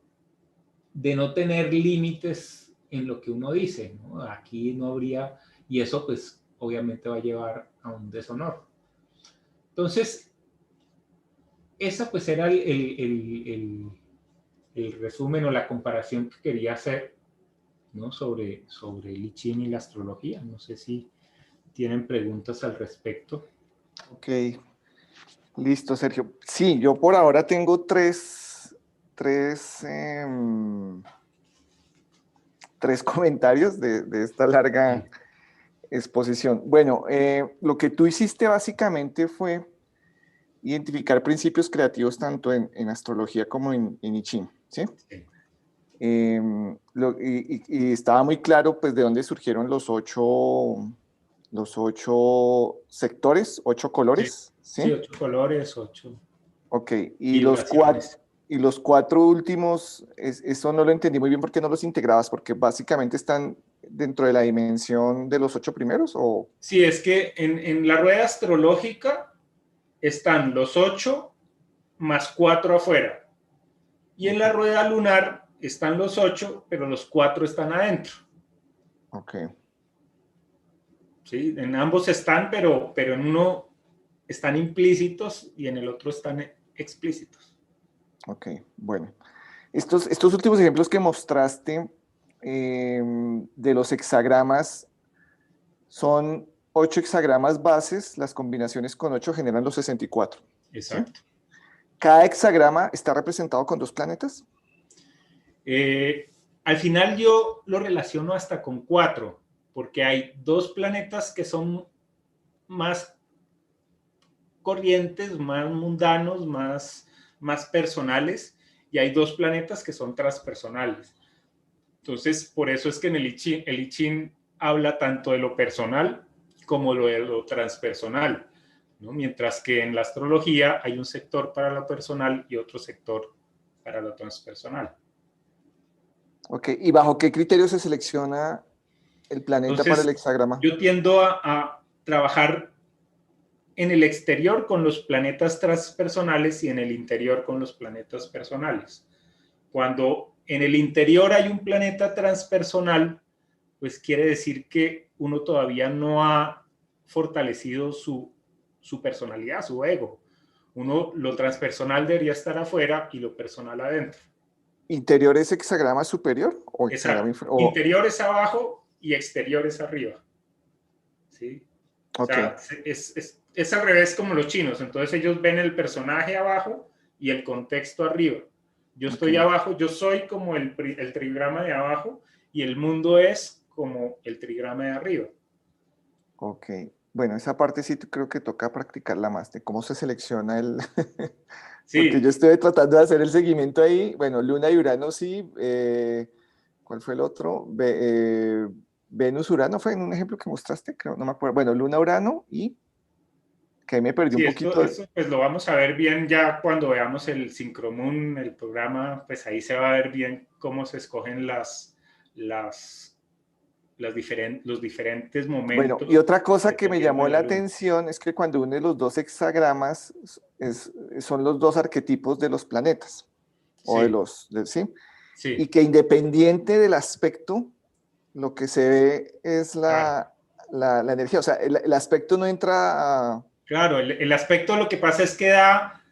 de no tener límites en lo que uno dice, ¿no? Aquí no habría, y eso pues obviamente va a llevar a un deshonor. Entonces, esa pues era el resumen o la comparación que quería hacer, ¿no? sobre el I Ching y la astrología. No sé si tienen preguntas al respecto. Ok, listo, Sergio. Sí, yo por ahora tengo tres comentarios de esta larga exposición. Bueno, lo que tú hiciste básicamente fue identificar principios creativos tanto en astrología como en I Ching, ¿sí? Sí. Y estaba muy claro pues de dónde surgieron los ocho sectores, 8 colores, ¿sí? Sí, 8 colores, 8 Ok, vibraciones. y los 4 últimos, eso no lo entendí muy bien porque no los integrabas, porque básicamente están dentro de la dimensión de los 8 primeros, ¿o? Sí, es que en la rueda astrológica están los 8 más 4 afuera. Y en la rueda lunar están los 8, pero los 4 están adentro. Ok. ¿Sí? En ambos están, pero en uno están implícitos y en el otro están explícitos. Ok, bueno. Estos últimos ejemplos que mostraste de los hexagramas son 8 hexagramas bases, las combinaciones con 8 generan los 64. Exacto. ¿Sí? ¿Cada hexagrama está representado con 2 planetas? Al final yo lo relaciono hasta con 4, porque hay 2 planetas que son más corrientes, más mundanos, más personales, y hay 2 planetas que son transpersonales. Entonces, por eso es que en el I Ching habla tanto de lo personal como de lo transpersonal, ¿no? Mientras que en la astrología hay un sector para lo personal y otro sector para lo transpersonal. Ok, ¿y bajo qué criterio se selecciona el planeta para el Entonces, hexagrama? yo tiendo a trabajar en el exterior con los planetas transpersonales y en el interior con los planetas personales. Cuando en el interior hay un planeta transpersonal, pues quiere decir que uno todavía no ha fortalecido su personalidad, su ego. Lo transpersonal debería estar afuera y lo personal adentro. ¿Interior es hexagrama superior o hexagrama Exacto. inferior? Interior es abajo y exterior es arriba. ¿Sí? O Ok, sea, es al revés como los chinos. Entonces ellos ven el personaje abajo y el contexto arriba. Yo ok, estoy abajo, yo soy como el trigrama de abajo y el mundo es como el trigrama de arriba. ok. Bueno, esa parte sí creo que toca practicarla más, de cómo se selecciona el... Porque yo Sí, estoy tratando de hacer el seguimiento ahí. Bueno, Luna y Urano sí. ¿Cuál fue el otro? Venus, Urano fue en un ejemplo que mostraste, creo, no me acuerdo. Bueno, Luna, Urano y que ahí me perdí un sí, poquito. esto pues lo vamos a ver bien ya cuando veamos el Syncromoon, el programa, pues ahí se va a ver bien cómo se escogen los diferentes Bueno, y momentos otra cosa que me dependiendo llamó de la la luna. atención es que cuando une los dos hexagramas son los dos arquetipos de los planetas, o Sí, ¿sí? Y sí, que independiente del aspecto, lo que se ve es claro. la energía. O sea, el aspecto no entra a... Claro, el aspecto lo que pasa es que da,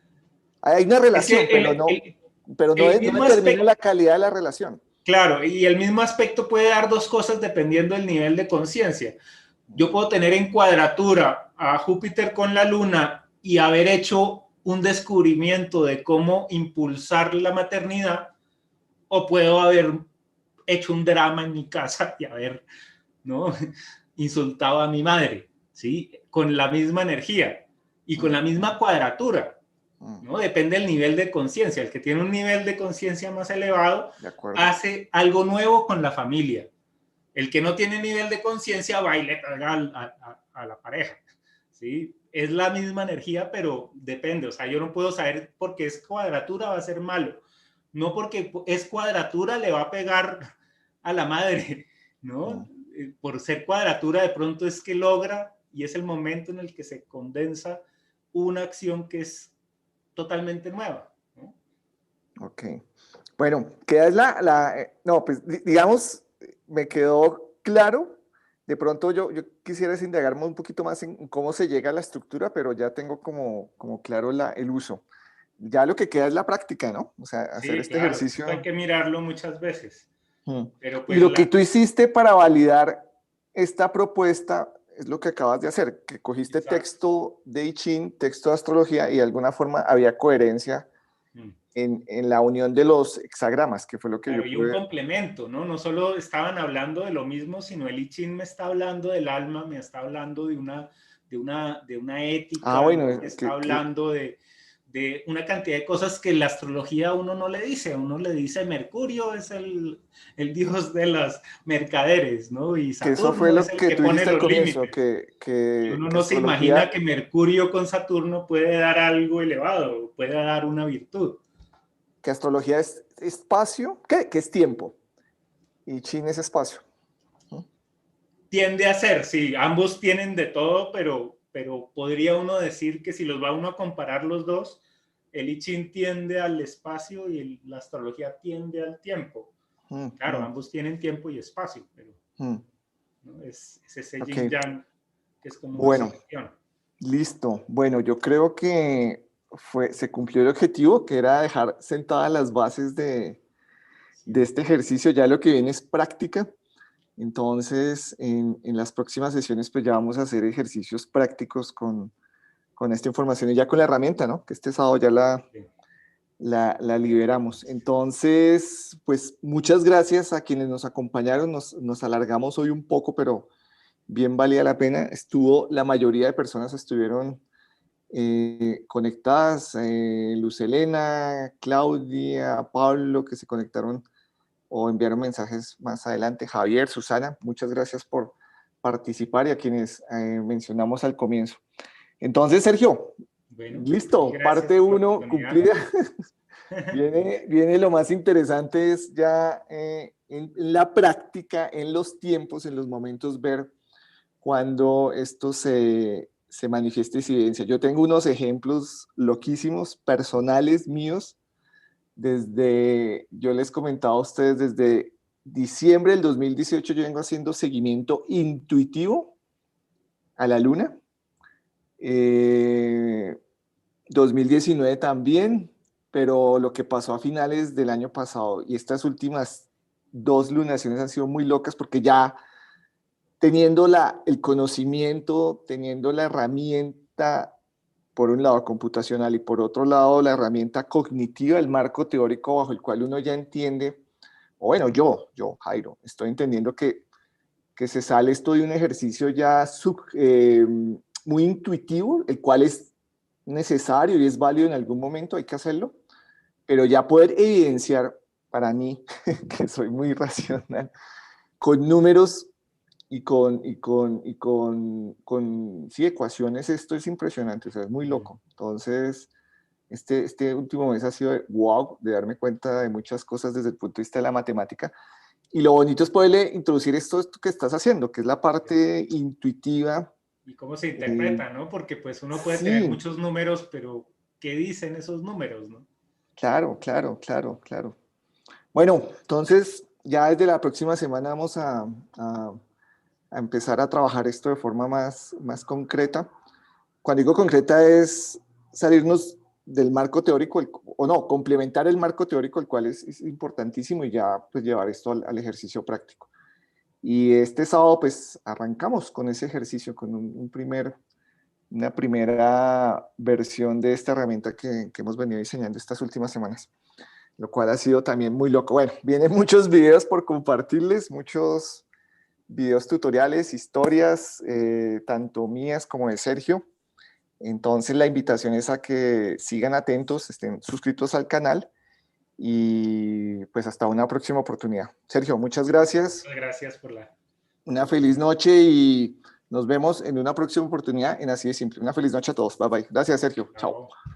Hay una es que relación, pero no, el no mismo determina aspecto, la calidad de la relación. claro, y el mismo aspecto puede dar dos cosas dependiendo del nivel de conciencia. Yo puedo tener en cuadratura a Júpiter con la Luna y haber hecho un descubrimiento de cómo impulsar la maternidad, o puedo haber hecho un drama en mi casa y haber, ¿no?, insultado a mi madre, ¿sí? Con la misma energía y con la misma cuadratura, ¿no? Depende del nivel de conciencia. El que tiene un nivel de conciencia más elevado hace algo nuevo con la familia. El que no tiene nivel de conciencia va y le pega a la pareja, ¿sí? Es la misma energía, pero depende. O sea, yo no puedo saber porque es cuadratura va a ser malo. No porque es cuadratura le va a pegar a la madre, ¿no? Por ser cuadratura de pronto es que logra y es el momento en el que se condensa una acción que es totalmente nueva, ¿no? Ok. Bueno, queda no, pues digamos, me quedó claro. De pronto yo quisiera indagarme un poquito más en cómo se llega a la estructura, pero ya tengo como claro el uso. Ya lo que queda es la práctica, ¿no? O sea, hacer Sí, este claro, esto hay ejercicio. que mirarlo muchas veces, pero Y pues lo que tú hiciste para validar esta propuesta es lo que acabas de hacer, que cogiste exacto. texto de I Ching, texto de astrología, y de alguna forma había coherencia en la unión de los hexagramas, que fue lo que Claro, yo y un pude. complemento, ¿no? No solo estaban hablando de lo mismo, sino el I Ching me está hablando del alma, me está hablando de una Ah, ética, bueno, ¿no? Me está hablando de una cantidad de cosas que la astrología a uno no le dice. A uno le dice Mercurio es el dios de los mercaderes, ¿no? Y que eso fue Saturno es lo el que que tú pone dijiste al los comienzo, límites. que, Y que, uno que no se imagina astrología, que Mercurio con Saturno puede dar algo elevado, puede dar una virtud. que astrología es espacio, ¿qué? Que es tiempo, y Ching es espacio. Tiende a ser, sí, ambos tienen de todo, pero podría uno decir que si los va uno a comparar los dos, el I Ching tiende al espacio y la astrología tiende al tiempo. Claro, ambos tienen tiempo y espacio, pero ¿no? Es ese Ok, yin yang que es como una bueno, sucesión. listo. Bueno, yo creo que se cumplió el objetivo, que era dejar sentadas las bases de Sí. este ejercicio. Ya lo que viene es práctica. Entonces, en las próximas sesiones, pues ya vamos a hacer ejercicios prácticos con esta información y ya con la herramienta, ¿no? Que este sábado ya Sí. la liberamos. Entonces, pues muchas gracias a quienes nos acompañaron. Nos alargamos hoy un poco, pero bien valía la pena. La mayoría de personas estuvieron conectadas. Luz Helena, Claudia, Pablo, que se conectaron o enviaron mensajes más adelante. Javier, Susana, muchas gracias por participar y a quienes mencionamos al comienzo. Entonces, Sergio, Bueno, listo, gracias parte por la uno oportunidad. cumplida. Viene lo más interesante, es ya en la práctica, en los tiempos, en los momentos, ver cuando esto se manifiesta y se evidencia. Yo tengo unos ejemplos loquísimos, personales míos, yo les comentaba a ustedes, desde diciembre del 2018 yo vengo haciendo seguimiento intuitivo a la luna. 2019 también, pero lo que pasó a finales del año pasado y estas últimas dos lunaciones han sido muy locas porque ya teniendo el conocimiento, teniendo la herramienta, por un lado computacional y por otro lado la herramienta cognitiva, el marco teórico bajo el cual uno ya entiende, o bueno, Jairo, estoy entendiendo que se sale esto de un ejercicio ya muy intuitivo, el cual es necesario y es válido en algún momento, hay que hacerlo, pero ya poder evidenciar para mí, que soy muy racional, con números y con sí, ecuaciones, esto es impresionante, o sea, es muy loco. Entonces, este último mes ha sido wow, de darme cuenta de muchas cosas desde el punto de vista de la matemática. Y lo bonito es poderle introducir esto que estás haciendo, que es la parte intuitiva. Y cómo se Eh, interpreta, ¿no? Porque pues uno puede tener sí, muchos números, pero ¿qué dicen esos números, no? claro, claro, claro, claro. Bueno, entonces ya desde la próxima semana vamos a empezar a trabajar esto de forma más concreta. Cuando digo concreta es salirnos del marco teórico, o no, complementar el marco teórico, el cual es importantísimo, y ya pues llevar esto al ejercicio práctico. Y este sábado pues arrancamos con ese ejercicio, con un primer una primera versión de esta herramienta que hemos venido diseñando estas últimas semanas, lo cual ha sido también muy loco. Bueno, vienen muchos videos por compartirles, muchos videos tutoriales, historias, tanto mías como de Sergio. Entonces la invitación es a que sigan atentos, estén suscritos al canal y pues hasta una próxima oportunidad. Sergio, muchas gracias. Muchas gracias por la... Una feliz noche y nos vemos en una próxima oportunidad en Así de Simple. Una feliz noche a todos. Bye bye. Gracias, Sergio. Chao. Chao.